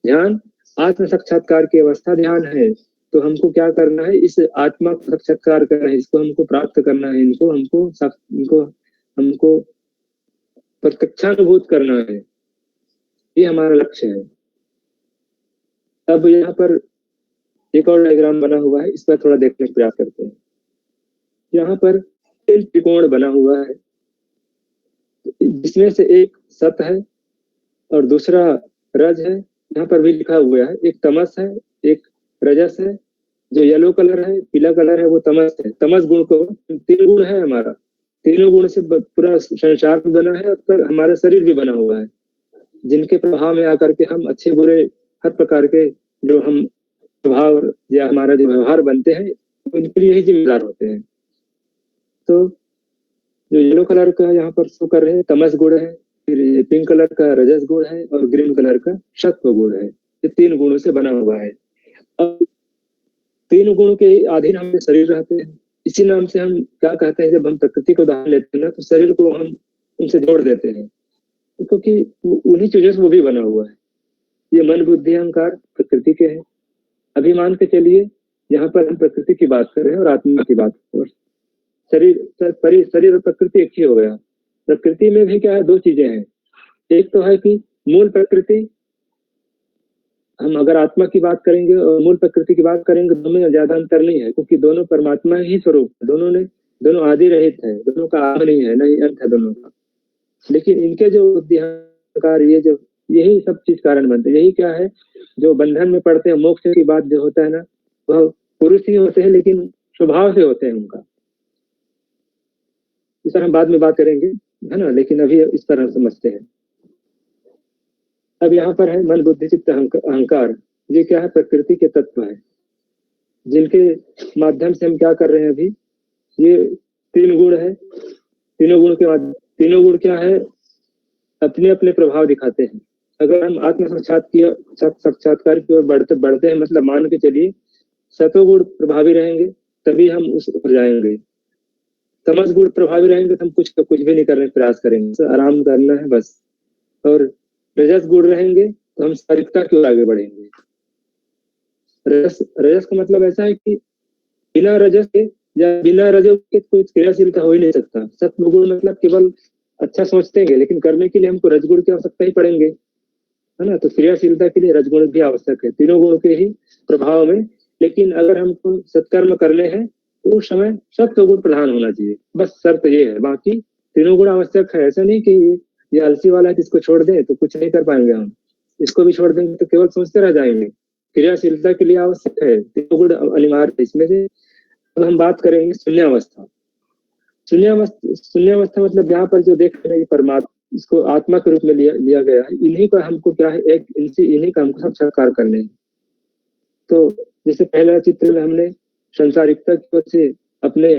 ध्यान आत्म साक्षात्कार की अवस्था ध्यान है। तो हमको क्या करना है, इस आत्मा को साक्षात्कार करना है, इसको हमको प्राप्त करना है, हमको प्रत्यक्षानुभूत करना है, ये हमारा लक्ष्य है। अब यहाँ पर एक और डायग्राम बना हुआ है, इस पर थोड़ा देखने का प्रयास करते हैं। यहाँ पर तीन त्रिकोण बना हुआ है, जिसमें से एक सत है और दूसरा रज है। यहाँ पर भी लिखा हुआ है, एक तमस है, एक रजस है। जो येलो कलर है, पीला कलर है, वो तमस है। तमस गुण को, तीन गुण है हमारा, तीनों गुण से पूरा संसार भी बना है और हमारा शरीर भी बना हुआ है, जिनके प्रभाव में आकर के हम अच्छे बुरे हर प्रकार के जो हम स्वभाव या हमारा जो व्यवहार बनते हैं, उनके लिए ही जिम्मेदार होते हैं। तो जो येलो कलर का यहाँ पर शो कर रहे हैं तमस गुण है, फिर पिंक कलर का रजस गुण है और ग्रीन कलर का सत्व गुण है। ये तीन गुणों से बना हुआ है। अब तीन गुणों के अधीन हमें शरीर रहते हैं। इसी नाम से हम क्या कहते हैं, जब हम प्रकृति को उदाहरण लेते हैं ना, तो शरीर को हम उनसे जोड़ देते हैं, क्योंकि उन्हीं चीजों से वो भी बना हुआ है। ये मन बुद्धि अहंकार प्रकृति के हैं। अभी मान के चलिए यहाँ पर हम प्रकृति की बात कर रहे हैं और आत्मा की बात कर रहे हैं। शरीर और प्रकृति एक ही हो गया। प्रकृति में भी क्या है, दो चीजें हैं। एक तो है कि मूल प्रकृति, हम अगर आत्मा की बात करेंगे और मूल प्रकृति की बात करेंगे, दोनों में ज्यादा अंतर नहीं है, क्योंकि दोनों परमात्मा ही स्वरूप है। दोनों आदि रहित है, दोनों का आदि नहीं है, नहीं अंत है दोनों का। लेकिन इनके जो अहंकार, ये जो यही सब चीज कारण बनते हैं। यही क्या है, जो बंधन में पड़ते हैं, मोक्ष की बात जो होता है ना, वह पुरुष ही होते हैं, लेकिन स्वभाव से होते हैं उनका। इस पर हम बाद में बात करेंगे, है ना, लेकिन अभी इस पर हम समझते हैं। अब यहाँ पर है मन बुद्धि चित्त अहंकार। ये क्या है, प्रकृति के तत्व है, जिनके माध्यम से हम क्या कर रहे हैं अभी। ये तीन गुण है। तीनों गुण क्या है, अपने अपने प्रभाव दिखाते हैं। अगर हम आत्म साक्षात्कार की ओर बढ़ते हैं, मतलब मान के चलिए सतोगुण प्रभावी रहेंगे तभी हम उस ओर जाएंगे। तमस गुण प्रभावी रहेंगे तो हम कुछ भी नहीं करने का प्रयास करेंगे, आराम करना है बस। और रजस गुण रहेंगे तो हम शारीरिकता की ओर आगे बढ़ेंगे। रजस का मतलब ऐसा है कि बिना रजस के या बिना रजस के कोई क्रियाशीलता हो ही नहीं सकता। सत्व गुण मतलब केवल अच्छा सोचते हैं, लेकिन करने के लिए हमको रजगुण की आवश्यकता ही पड़ेंगे, है ना। तो क्रियाशीलता के लिए रजगुण भी आवश्यक है, तीनों गुणों के ही प्रभाव में। लेकिन अगर हमको सत्कर्म करने हैं तो उस समय सत्व गुण प्रधान होना चाहिए, बस शर्त ये है। बाकी तीनों गुण आवश्यक है। ऐसा नहीं कि ये आलसी वाला है, इसको छोड़ दें तो कुछ नहीं कर पाएंगे हम, इसको भी छोड़ देंगे तो केवल सोचते रह जाएंगे। क्रियाशीलता के लिए आवश्यक है, तीनों गुण अनिवार्य है। इसमें से अब हम बात करेंगे शून्यावस्था। शून्यावस्था मतलब यहाँ पर जो देख रहे हैं परमात्मा, इसको आत्मा के रूप में लिया गया है। इन्हीं का हमको क्या है, इन्हीं का हमको साक्षात्कार करने हैं। तो जैसे पहला चित्र में हमने संसारिकता की ओर से अपने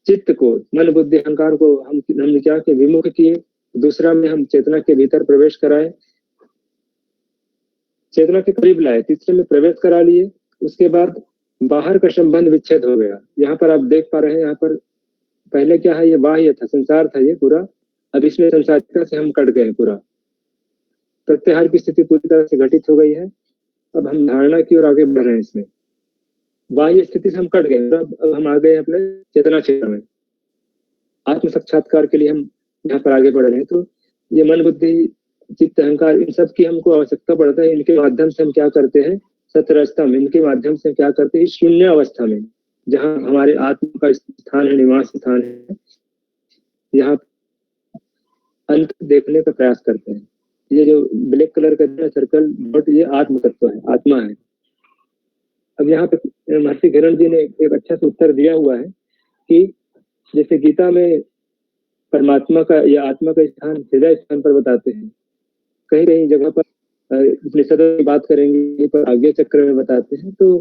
चित्त को, मन बुद्धि अहंकार को हमने क्या किया, विमुख किए। दूसरा में हम चेतना के भीतर प्रवेश कराए, चेतना के करीब लाए। तीसरे में प्रवेश करा लिए। उसके बाद बाहर का संबंध विच्छेद हो गया। यहाँ पर आप देख पा रहे हैं, यहाँ पर पहले क्या है, ये बाह्य था, संसार था ये पूरा। अब इसमें संसारिकता से हम कट गए पूरा। प्रत्याहार की स्थिति पूरी तरह से घटित हो गई है। अब हम धारणा की ओर आगे बढ़ रहे हैं। इसमें बाह्य स्थिति से हम कट गए, अब हम आ गए अपने चेतना क्षेत्र में। आत्म साक्षात्कार के लिए हम यहाँ पर आगे बढ़ रहे हैं। तो ये मन बुद्धि चित्त अहंकार, इन सब की हमको आवश्यकता पड़ता है। इनके माध्यम से हम क्या करते हैं, सतरस्तम, इनके माध्यम से क्या करते हैं, शून्य अवस्था में जहाँ हमारे आत्मा का स्थान है, निवास स्थान है, यहाँ अंत देखने का प्रयास करते हैं। ये जो ब्लैक कलर का सर्कल बट ये आत्म तत्व है, आत्मा है। अब यहाँ पे महर्षि घिरण जी ने एक अच्छा सा उत्तर दिया हुआ है कि जैसे गीता में परमात्मा का या आत्मा का स्थान हृदय स्थान पर बताते हैं, कहीं कहीं जगह पर उपनिषदों की बात करेंगे पर आज्ञा चक्र में बताते हैं। तो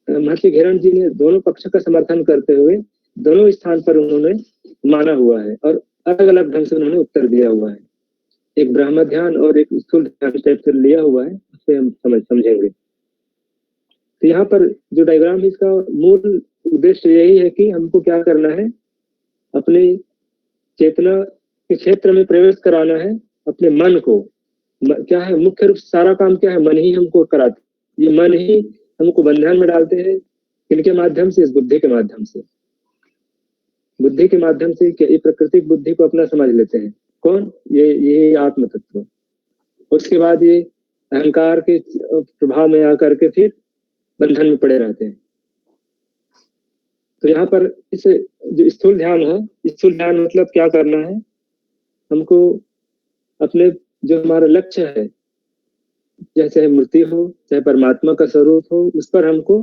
महर्षि घिरण जी ने दोनों पक्ष का समर्थन करते हुए दोनों स्थान पर उन्होंने माना हुआ है और अलग अलग ढंग से उन्होंने उत्तर दिया हुआ है। एक ब्रह्म ध्यान और एक स्थूल ध्यान टाइप से लिया हुआ है, उससे हम समझेंगे। तो यहाँ पर जो डायग्राम है, इसका मूल उद्देश्य यही है कि हमको क्या करना है, अपने चेतना के क्षेत्र में प्रवेश कराना है अपने मन को। क्या है, मुख्य रूप से सारा काम क्या है, मन ही हमको कराते। ये मन ही हमको बंधन में डालते हैं। किनके माध्यम से, इस बुद्धि के माध्यम से। बुद्धि के माध्यम से ये प्राकृतिक बुद्धि को अपना समझ लेते हैं। कौन, ये आत्म तत्व। उसके बाद ये अहंकार के प्रभाव में आकर के फिर बंधन में पड़े रहते हैं। तो यहाँ पर इस जो स्थूल ध्यान है, स्थूल ध्यान मतलब क्या करना है, हमको अपने जो हमारा लक्ष्य है, चाहे मूर्ति हो, चाहे परमात्मा का स्वरूप हो, उस पर हमको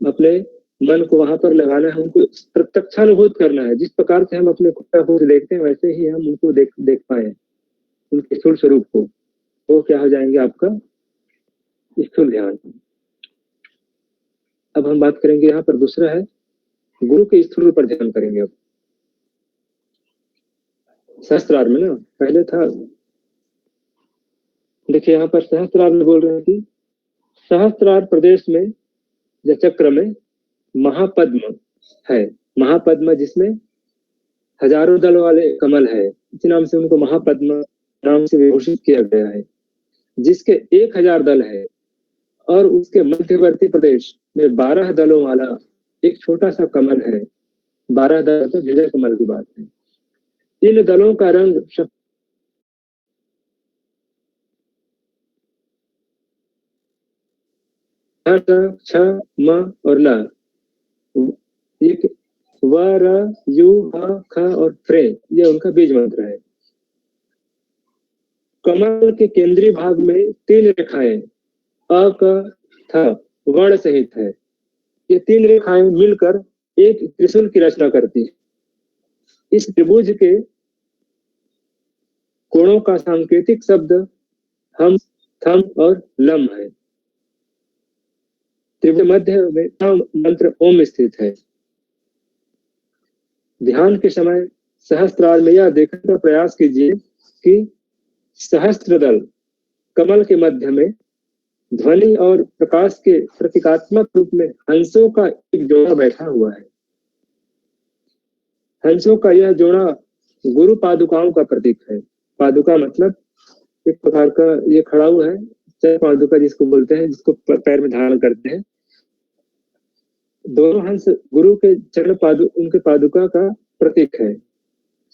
अपने मन को वहां पर लगाना है। हमको प्रत्यक्षानुभूत करना है। जिस प्रकार से हम अपने खुदा को देखते हैं, वैसे ही हम उनको देख पाए, उनके स्थूल स्वरूप को। वो क्या हो जाएंगे, आपका स्थूल ध्यान। अब हम बात करेंगे, यहाँ पर दूसरा है गुरु के स्थूल पर ध्यान करेंगे। अब सहस्त्रार में ना पहले था, देखिए यहाँ पर सहस्त्रार में बोल रहे हैं कि सहस्त्रार प्रदेश में या चक्र में महापद्म है। महापद्म जिसमें हजारों दल वाले कमल है, इसी नाम से उनको महापद्म नाम से विभूषित किया गया है। जिसके 1000 दल है और उसके मध्यवर्ती प्रदेश में 12 दलों वाला एक छोटा सा कमल है। 12 दल तो विजय कमल की बात है। इन दलों का रंग छ म और ल, एक व र यू ह ख और फ्रे, ये उनका बीज मंत्र है। कमल के केंद्रीय भाग में 3 रेखाएं अ क थ वर्ण सहित है। ये 3 रेखाएं मिलकर एक त्रिशूल की रचना करती है। इस त्रिभुज के कोणों का सांकेतिक शब्द हम, थम और लम है। त्रिभुज मध्य में मंत्र ओम स्थित है। ध्यान के समय सहस्त्रार में यह देखने का प्रयास कीजिए कि सहस्त्र दल कमल के मध्य में ध्वनि और प्रकाश के प्रतीकात्मक रूप में हंसों का एक जोड़ा बैठा हुआ है। हंसों का यह जोड़ा गुरु पादुकाओं का प्रतीक है। पादुका मतलब एक प्रकार का ये खड़ा हुआ है, चाहे पादुका जिसको बोलते हैं, जिसको पैर में धारण करते हैं। दोनों हंस गुरु के चरण उनके पादुका का प्रतीक है।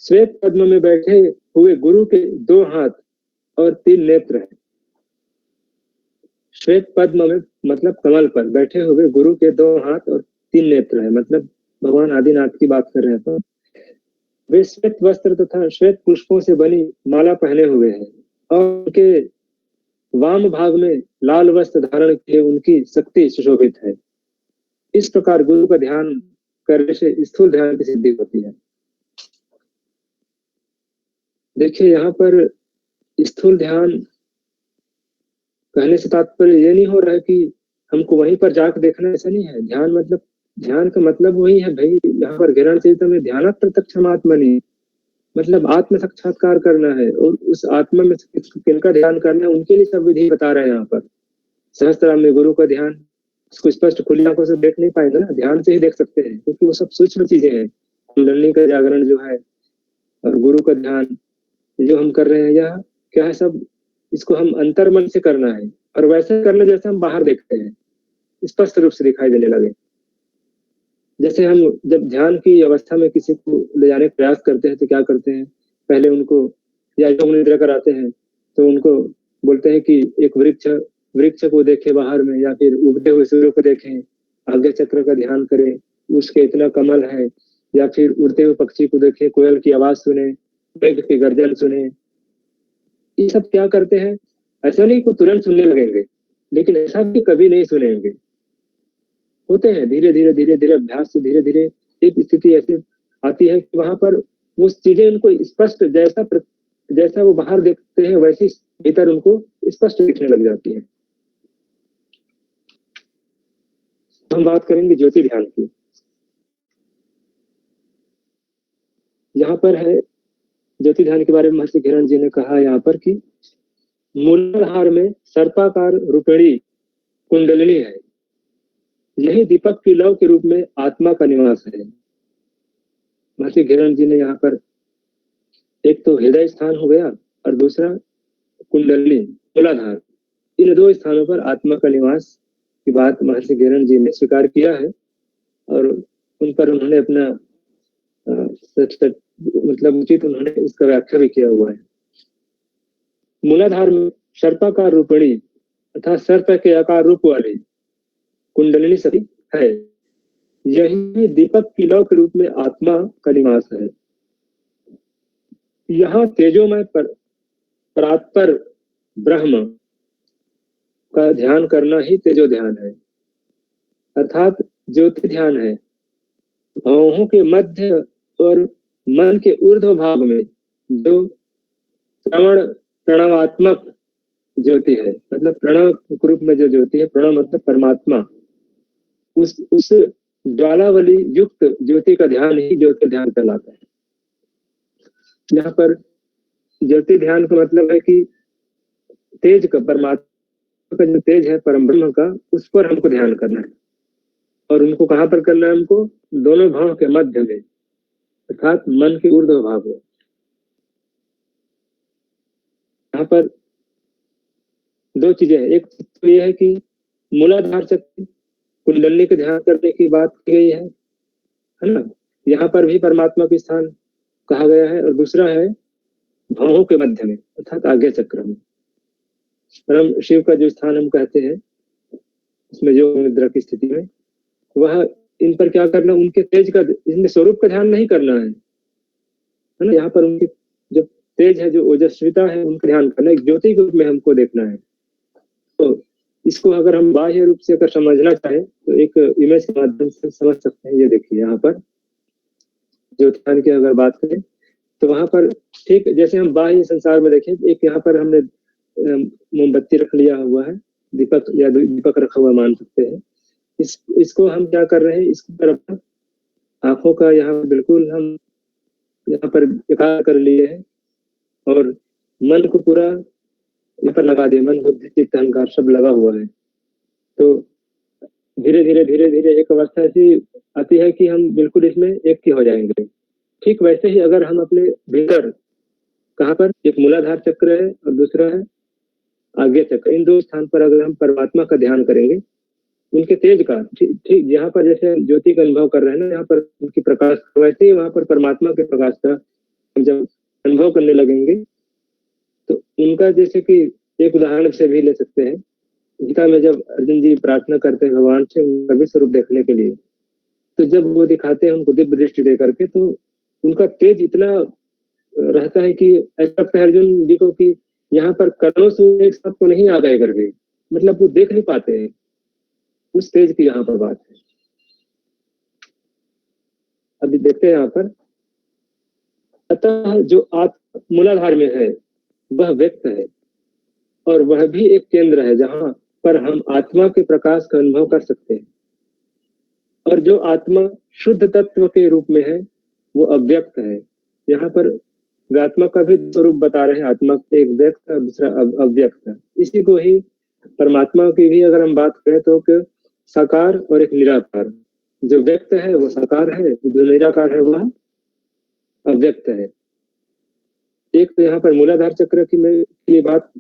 श्वेत पद्म में बैठे हुए गुरु के 2 हाथ और 3 नेत्र हैं। श्वेत पद्म में मतलब कमल पर बैठे हुए गुरु के 2 हाथ और 3 नेत्र है, मतलब भगवान आदिनाथ की बात कर रहे हैं। तो वे श्वेत वस्त्र तथा श्वेत पुष्पों से बनी माला पहने हुए हैं और उनके वाम भाग में लाल वस्त्र धारण किए उनकी शक्ति सुशोभित है। इस प्रकार गुरु का ध्यान करने से स्थूल ध्यान की सिद्धि होती है। देखिए यहाँ पर स्थूल ध्यान कहने से तात्पर्य ये नहीं हो रहा है कि हमको वहीं पर जाकर देखना ऐसा नहीं है। ध्यान का मतलब वही है भाई, यहाँ पर गिरण चरित में ध्यान प्रत्यक्षमात्मनि, मतलब आत्म साक्षात्कार करना है, और उस आत्मा में किनका ध्यान करना है उनके लिए सब विधि बता रहे हैं यहाँ पर। सहस्त्राम में गुरु का ध्यान, उसको स्पष्ट खुली आंखों से देख नहीं पाएंगे ना, ध्यान से ही देख सकते हैं, क्योंकि वो सब सूक्ष्म चीजें हैं। कुंडलनी का जागरण जो है और गुरु का ध्यान जो हम कर रहे हैं, यह क्या है, सब इसको हम अंतर मन से करना है, और वैसे करना जैसे हम बाहर देखते हैं, स्पष्ट रूप से दिखाई देने लगे। जैसे हम जब ध्यान की अवस्था में किसी को ले जाने का प्रयास करते हैं तो क्या करते हैं, पहले उनको या योग निद्रा कराते हैं तो उनको बोलते हैं कि एक वृक्ष को देखें बाहर में, या फिर उगते हुए सूर्य को देखें, आज्ञा चक्र का ध्यान करें, उसके इतना कमल है, या फिर उड़ते हुए पक्षी को देखें, कोयल की आवाज सुने, मेघ की गर्जन सुने। ये सब क्या करते हैं, ऐसा नहीं को तुरंत सुनने लगेंगे, लेकिन ऐसा भी कभी नहीं सुनेंगे। होते हैं धीरे धीरे धीरे धीरे अभ्यास से धीरे धीरे एक स्थिति ऐसी आती है कि वहां पर वो चीजें उनको स्पष्ट, जैसा वो बाहर देखते हैं वैसी भीतर उनको स्पष्ट दिखने लग जाती है। हम बात करेंगे ज्योति ध्यान की। यहाँ पर है ज्योति ध्यान के बारे में महर्षि घिरण जी ने कहा यहाँ पर कि मूलाधार में सर्पाकार रूपिणी कुंडलिनी है, यही दीपक की लौ के रूप में आत्मा का निवास है। महर्षि घिरण जी ने यहाँ पर एक तो हृदय स्थान हो गया और दूसरा कुंडलिनी मूलाधार, इन दो स्थानों पर आत्मा का निवास की बात महर्षि घिरण जी ने स्वीकार किया है, और उन पर उन्होंने अपना मतलब उचित उन्होंने इसका व्याख्या भी किया हुआ है। मूलाधार में सर्पाकार रूपिणी अर्थात सर्प के आकार रूप वाली कुंडलिनी सती है, यही दीपक की लौ के रूप में आत्मा का निवास है। यहाँ तेजोमय परात्पर ब्रह्म का ध्यान करना ही तेजो ध्यान है, अर्थात ज्योति ध्यान है। भौहों के मध्य और मन के ऊर्ध्व भाग में जो प्रणवात्मक ज्योति है, मतलब प्रणव रूप में जो ज्योति है, प्रणव मतलब परमात्मा, उस ज्वालावली युक्त ज्योति का ध्यान ही ज्योति ध्यान कहलाता है। यहाँ पर ज्योति ध्यान का मतलब है कि तेज का, परमात्मा का जो तेज है परम ब्रह्म का, उस पर हमको ध्यान करना है, और उनको कहाँ पर करना है, हमको दोनों भाव के मध्य में, अर्थात मन के ऊर्ध्व भाव में। यहाँ पर दो चीजें हैं, एक तो यह है कि मूलाधार शक्ति कुंडली के ध्यान करने की बात की गई है ना, यहाँ पर भी परमात्मा के स्थान कहा गया है, और दूसरा है भावों के मध्य में अर्थात आज्ञा चक्र में। परम शिव का जो स्थान हम कहते हैं उसमें जो निद्रा की स्थिति में, वह इन पर क्या करना, उनके तेज का, इसमें स्वरूप का ध्यान नहीं करना है ना, यहाँ पर उनके जो तेज है, जो ओजस्विता है, उनका ध्यान करना, एक ज्योति के रूप में हमको देखना है। तो इसको अगर हम बाह्य रूप से अगर समझना चाहें तो एक इमेज के माध्यम से समझ सकते हैं। ये देखिए यहाँ पर ज्योतिर्ध्यान की अगर बात करें तो वहां पर ठीक जैसे हम बाह्य संसार में देखें, एक यहाँ पर हमने मोमबत्ती रख लिया हुआ है, दीपक या दीपक रखा हुआ मान सकते हैं। इसको हम क्या कर रहे हैं, इसको तरफ आंखों का यहाँ बिल्कुल हम यहाँ पर एकाग्र कर लिए हैं, और मन को पूरा यहाँ पर लगा दिया, मन बुद्धि चित्त अहंकार सब लगा हुआ है। तो धीरे धीरे एक अवस्था ऐसी आती है कि हम बिल्कुल इसमें एक ही हो जाएंगे। ठीक वैसे ही अगर हम अपने भीतर, कहाँ पर, एक मूलाधार चक्र है और दूसरा है आज्ञा चक्र, इन दो स्थान पर अगर हम परमात्मा का ध्यान करेंगे, उनके तेज का, ठीक यहाँ पर जैसे ज्योति का अनुभव कर रहे हैं ना, यहाँ पर उनकी प्रकाश, वैसे ही वहां पर परमात्मा के प्रकाश का हम जब अनुभव करने लगेंगे तो उनका, जैसे कि एक उदाहरण से भी ले सकते हैं, गीता में जब अर्जुन जी प्रार्थना करते हैं भगवान से उनका विश्व रूप देखने के लिए, तो जब वो दिखाते हैं उनको दिव्य दृष्टि दे करके, तो उनका तेज इतना रहता है कि ऐसा लगता है अर्जुन जी को कि यहाँ पर करोड़ों सूर्य एक साथ तो नहीं आ गए करके, मतलब वो देख नहीं पाते हैं, उस तेज की यहाँ पर बात है। अभी देखते हैं यहाँ पर, अतः जो आत्मा मूलाधार में है वह व्यक्त है, और वह भी एक केंद्र है जहाँ पर हम आत्मा के प्रकाश का अनुभव कर सकते हैं। और जो आत्मा शुद्ध तत्व के रूप में है वो अव्यक्त है। यहाँ पर आत्मा का भी स्वरूप बता रहे हैं, आत्मा एक व्यक्त और दूसरा अव्यक्त है। इसी को ही परमात्मा की भी अगर हम बात करें तो साकार और एक निराकार। जो व्यक्त है वो साकार है, जो निराकार है वह अव्यक्त है। एक तो यहाँ पर मूलाधार चक्र की बात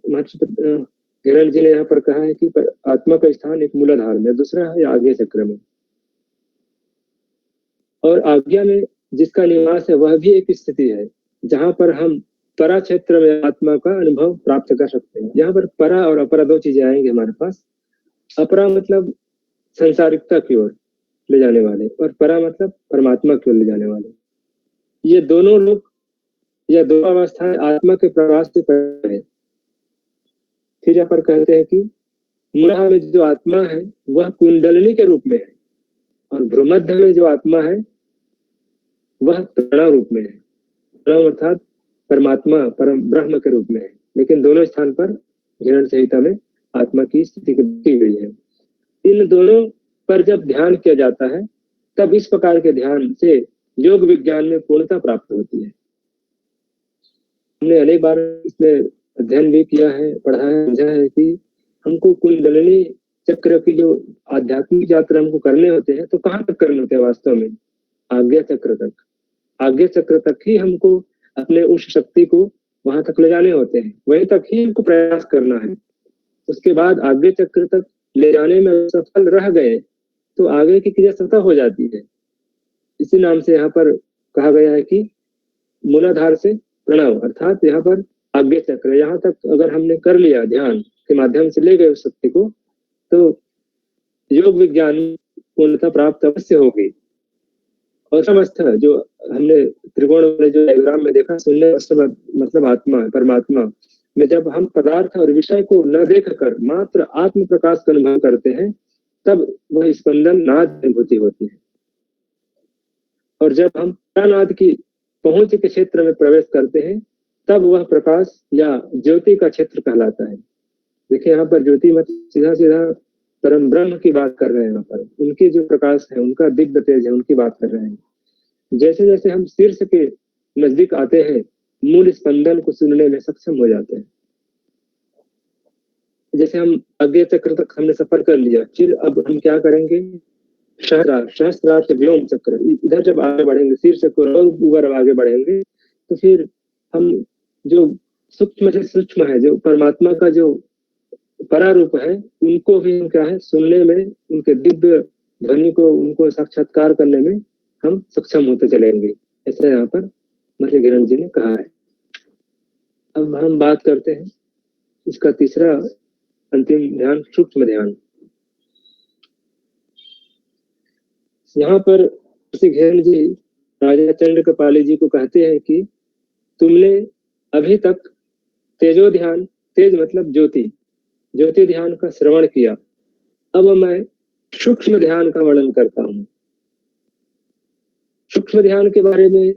हिरण जी ने यहाँ पर कहा है कि आत्मा का स्थान एक मूलाधार में, दूसरा है आज्ञा चक्र में। और आज्ञा में जिसका निवास है वह भी एक स्थिति है जहां पर हम परा क्षेत्र में आत्मा का अनुभव प्राप्त कर सकते हैं। यहाँ पर परा और अपरा दो चीजें आएंगे हमारे पास। अपरा मतलब संसारिकता की ओर ले जाने वाले, और परा मतलब परमात्मा की ओर ले जाने वाले। ये दोनों लोग या दो अवस्थाएं आत्मा के प्रकाश से परे है। फिर यहाँ पर कहते हैं कि मूला में जो आत्मा है वह कुंडलिनी के रूप में है, और भ्रूमध्य में जो आत्मा है वह प्रणव रूप में है। प्रणव अर्थात परमात्मा परम ब्रह्म के रूप में है, लेकिन दोनों स्थान पर हिरण संहिता में आत्मा की स्थिति की गई है। इन दोनों पर जब ध्यान किया जाता है तब इस प्रकार के ध्यान से योग विज्ञान में पूर्णता प्राप्त होती है। हमने अनेक बार इसमें अध्ययन भी किया है, पढ़ा है, समझा है कि हमको कुंडलिनी चक्र की जो आध्यात्मिक यात्रा हमको करने होते हैं तो कहाँ तक करने होते हैं वास्तव में? आज्ञा चक्र तक। आज्ञा चक्र तक ही हमको अपने उस शक्ति को वहां तक ले जाने होते हैं, वहीं तक ही हमको प्रयास करना है। उसके बाद आज्ञा चक्र तक ले जाने में सफल रह गए तो आगे की क्रिया स्वतः हो जाती है। इसी नाम से यहाँ पर कहा गया है कि मूलाधार से प्रणव, अर्थात यहाँ पर आज्ञा चक्र, यहाँ तक अगर हमने कर लिया, ध्यान के माध्यम से ले गए उस शक्ति को, तो योग विज्ञान पूर्णता प्राप्त अवश्य होगी। और समस्त जो हमने त्रिकोण वाले जो डायग्राम में देखा, सुनने मतलब आत्मा परमात्मा में जब हम पदार्थ और विषय को न देख कर मात्र आत्म प्रकाश का अनुभव करते हैं तब वह स्पंदन नाद अनुभूति होती है। और जब हम प्राणाद की पहुंच के क्षेत्र में प्रवेश करते हैं तब वह प्रकाश या ज्योति का क्षेत्र कहलाता है। देखिए यहाँ पर ज्योति मत सीधा सीधा परम ब्रह्म की बात कर रहे हैं। यहाँ पर उनके जो प्रकाश है, उनका दिव्य तेज है, उनकी बात कर रहे हैं। जैसे जैसे हम शीर्ष के नजदीक आते हैं मूल स्पंदन को सुनने में सक्षम हो जाते हैं। जैसे हम आज्ञा चक्र तक हमने सफर कर लिया, फिर अब हम क्या करेंगे? सहस्त्रार से व्योम चक्र, इधर जब आगे बढ़ेंगे, शीर्ष को और ऊपर आगे बढ़ेंगे तो फिर हम जो सूक्ष्म से सूक्ष्म है, जो परमात्मा का जो परारूप है, उनको भी क्या है सुनने में, उनके दिव्य ध्वनि को, उनको साक्षात्कार करने में हम सक्षम होते चलेंगे। ऐसा यहाँ पर मत्स्य किरण जी ने कहा है। अब हम बात करते हैं इसका तीसरा अंतिम ध्यान, सूक्ष्म ध्यान। यहाँ पर किरण जी राजा चंद्रकपाली जी को कहते हैं कि तुमने अभी तक तेजो ध्यान, तेज मतलब ज्योति, ज्योति ध्यान का श्रवण किया। अब मैं सूक्ष्म ध्यान का वर्णन करता हूँ। सूक्ष्म ध्यान के बारे में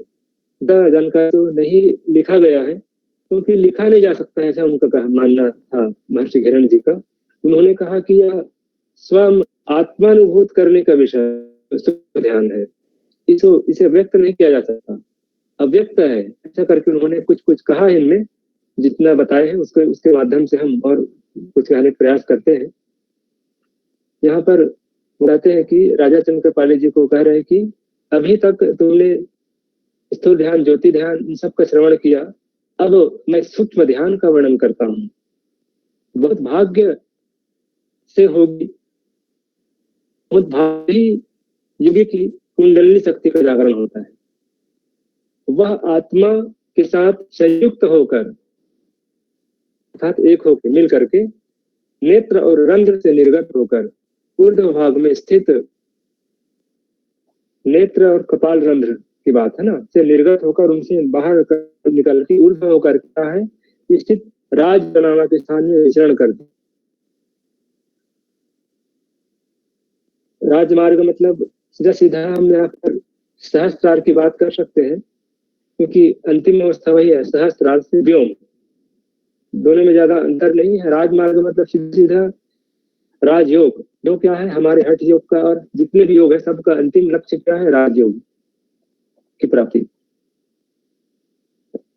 जानकारी तो नहीं लिखा गया है, क्योंकि लिखा नहीं जा सकता है, ऐसा उनका मानना था महर्षि किरण जी का। उन्होंने कहा कि यह स्वयं आत्मानुभूत करने का विषय सूक्ष्म ध्यान है, इसे व्यक्त नहीं किया जा सकता, अव्यक्त है। ऐसा करके उन्होंने कुछ कुछ कहा है, इनमें जितना बताए हैं उसके माध्यम से हम और कुछ कहने का प्रयास करते हैं। यहाँ पर बताते हैं कि राजा चंद्रपाली जी को कह रहे हैं कि अभी तक तुमने स्थूल ध्यान, ज्योति ध्यान, इन सब का श्रवण किया, अब मैं सूक्ष्म ध्यान का वर्णन करता हूँ। बहुत भाग्य से होगी, बहुत भाग्य युगी की कुंडलिनी शक्ति का जागरण होता है। वह आत्मा के साथ संयुक्त होकर, अर्थात एक होकर, मिल करके, नेत्र और रंध्र से निर्गत होकर ऊर्ध्व भाग में स्थित, नेत्र और कपाल रंध्र की बात है ना, से निर्गत होकर उनसे बाहर निकल के ऊर्ध्व होकर क्या है स्थित राज नामक के स्थान में विचरण करते। राजमार्ग मतलब सीधा सीधा हम यहाँ पर सहस्त्रार की बात कर सकते हैं, क्योंकि अंतिम अवस्था वही है, सहस्त्रार से व्योम, दोनों में ज्यादा अंतर नहीं है। राजमार्ग मतलब सीधा राजयोग, जो क्या है हमारे हठ योग का और जितने भी योग है सबका अंतिम लक्ष्य क्या है, राजयोग की प्राप्ति।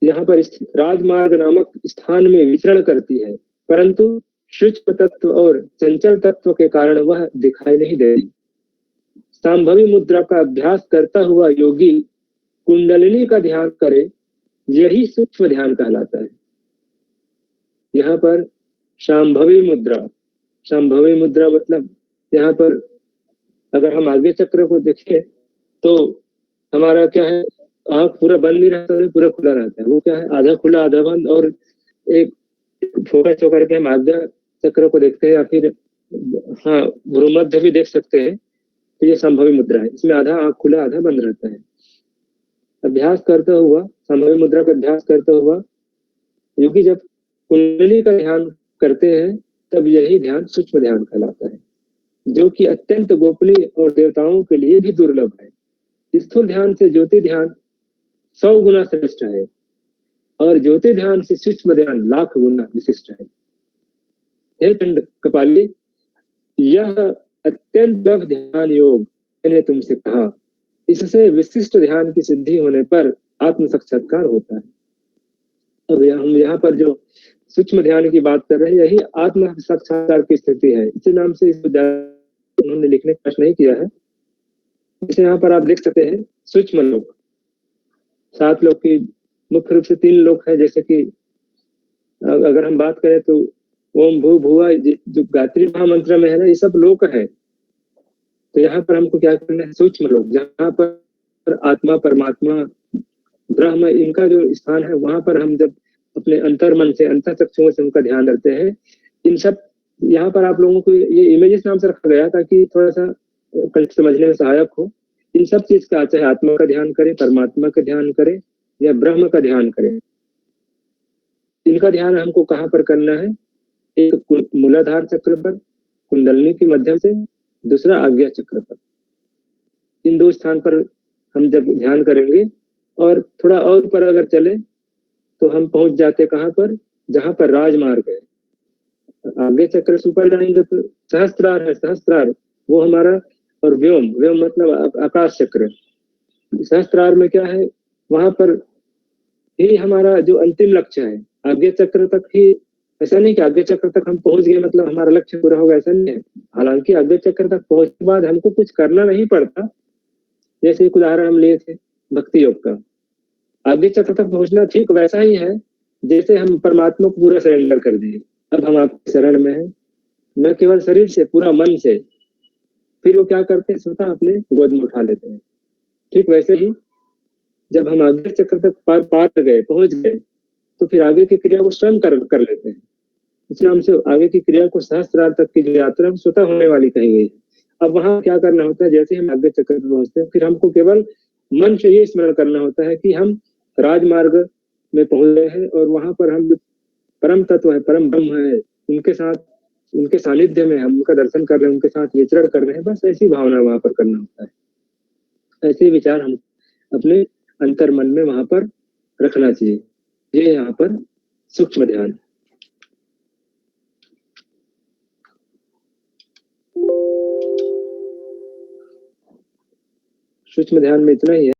यहाँ पर राजमार्ग नामक स्थान में विचरण करती है, परंतु सूक्ष्म तत्व और चंचल तत्व के कारण वह दिखाई नहीं देती। सांभवी मुद्रा का अभ्यास करता हुआ योगी कुंडलिनी का ध्यान करे, यही सूक्ष्म ध्यान कहलाता है। यहाँ पर शांभवी मुद्रा, शांभवी मुद्रा मतलब यहाँ पर अगर हम आगे चक्र को देखें तो हमारा क्या है, आंख पूरा बंद नहीं रहता है, पूरा खुला रहता है। वो क्या है, आधा खुला आधा बंद, और एक फोकस होकर के हम आज्ञा चक्र को देखते हैं, या फिर हाँ भ्रूमध्य भी देख सकते हैं। तो ये संभवी मुद्रा है, इसमें आधा आंख खुला आधा बंद रहता है। अभ्यास करता हुआ, संभवी मुद्रा का अभ्यास करता हुआ योगी जब कुंडली का ध्यान करते हैं तब यही ध्यान सूक्ष्म ध्यान कहलाता है, जो कि अत्यंत गोपनीय और देवताओं के लिए भी दुर्लभ है। स्थूल ध्यान से ज्योति ध्यान 100 गुना श्रेष्ठ है, और ज्योति ध्यान से सूक्ष्म ध्यान लाख गुना विशिष्ट है। हे चंड कपाली, यह अत्यंत लघु ध्यान योग मैंने तुमसे कहा, इससे विशिष्ट ध्यान की सिद्धि होने पर आत्म साक्षात्कार होता है। अब हम यहाँ पर जो सूक्ष्म ध्यान की बात कर रहे हैं, यही आत्म साक्षात्कार की स्थिति है। इसी नाम से इसको उन्होंने लिखने का प्रश्न नहीं किया है। जैसे यहाँ पर आप देख सकते हैं सूक्ष्म लोक, 7 लोक की मुख्य रूप से 3 लोक है। जैसे कि अगर हम बात करें तो ओम भू भुआ जो गायत्री महामंत्र में है ना, ये सब लोक है। तो यहाँ पर हमको क्या करना है, सूक्ष्म लोक, जहाँ पर आत्मा परमात्मा ब्रह्म इनका जो स्थान है, वहां पर हम जब अपने अंतर मन से अंतर चक्षुओं से उनका ध्यान रखते हैं। इन सब यहाँ पर आप लोगों को ये इमेजेस नाम से रखा गया ताकि थोड़ा सा समझने में सहायक हो। इन सब चीज का, चाहे आत्मा का ध्यान करें, परमात्मा का ध्यान करें या ब्रह्म का ध्यान करें, इनका ध्यान हमको कहाँ पर करना है, एक मूलाधार चक्र पर कुंडलिनी के माध्यम से, दूसरा आज्ञा चक्र पर। इन 2 स्थान पर हम जब ध्यान करेंगे और थोड़ा और ऊपर अगर चले तो हम पहुंच जाते कहाँ पर, जहां पर राजमार्ग है। आगे चक्र से ऊपर जाएंगे तो सहस्त्रार है, सहस्त्रार वो हमारा, और व्योम, व्योम मतलब आकाश चक्र। सहस्त्रार में क्या है, वहां पर ही हमारा जो अंतिम लक्ष्य है। आगे चक्र तक ही, ऐसा नहीं कि आगे चक्र तक हम पहुंच गए मतलब हमारा लक्ष्य पूरा होगा, ऐसा नहीं है। हालांकि आगे चक्र तक पहुंचने के बाद हमको कुछ करना नहीं पड़ता। जैसे एक उदाहरण हम लिए थे भक्ति योग का, आगे चक्र तक पहुंचना ठीक वैसा ही है जैसे हम परमात्मा को पूरा सरेंडर कर दिए। अब हम आपके शरण में हैं, न केवल शरीर से, पूरा मन से। फिर वो क्या करते हैं, स्वतः अपने गोद में उठा लेते हैं। ठीक वैसे ही जब हम आगे चक्र तक पार गए, पहुंच गए, तो फिर आगे की क्रिया को स्वयं कर लेते हैं। इसलिए हमसे आगे की क्रिया को सहस्त्रार तक की जो यात्रा स्वतः होने वाली कही गई है। अब वहां क्या करना होता है, जैसे हम आगे चक्र पर पहुंचते हैं, फिर हमको केवल मन से ये स्मरण करना होता है कि हम राजमार्ग में पहुंच गए हैं, और वहां पर हम परम तत्व है, परम ब्रह्म है, उनके साथ, उनके सानिध्य में हम उनका दर्शन कर रहे हैं, उनके साथ विचरण कर रहे हैं। बस ऐसी भावना वहां पर करना होता है। ऐसे विचार हम अपने अंतर मन में वहां पर रखना चाहिए। ये यहाँ पर सूक्ष्म ध्यान। सूक्ष्म ध्यान में इतना ही है।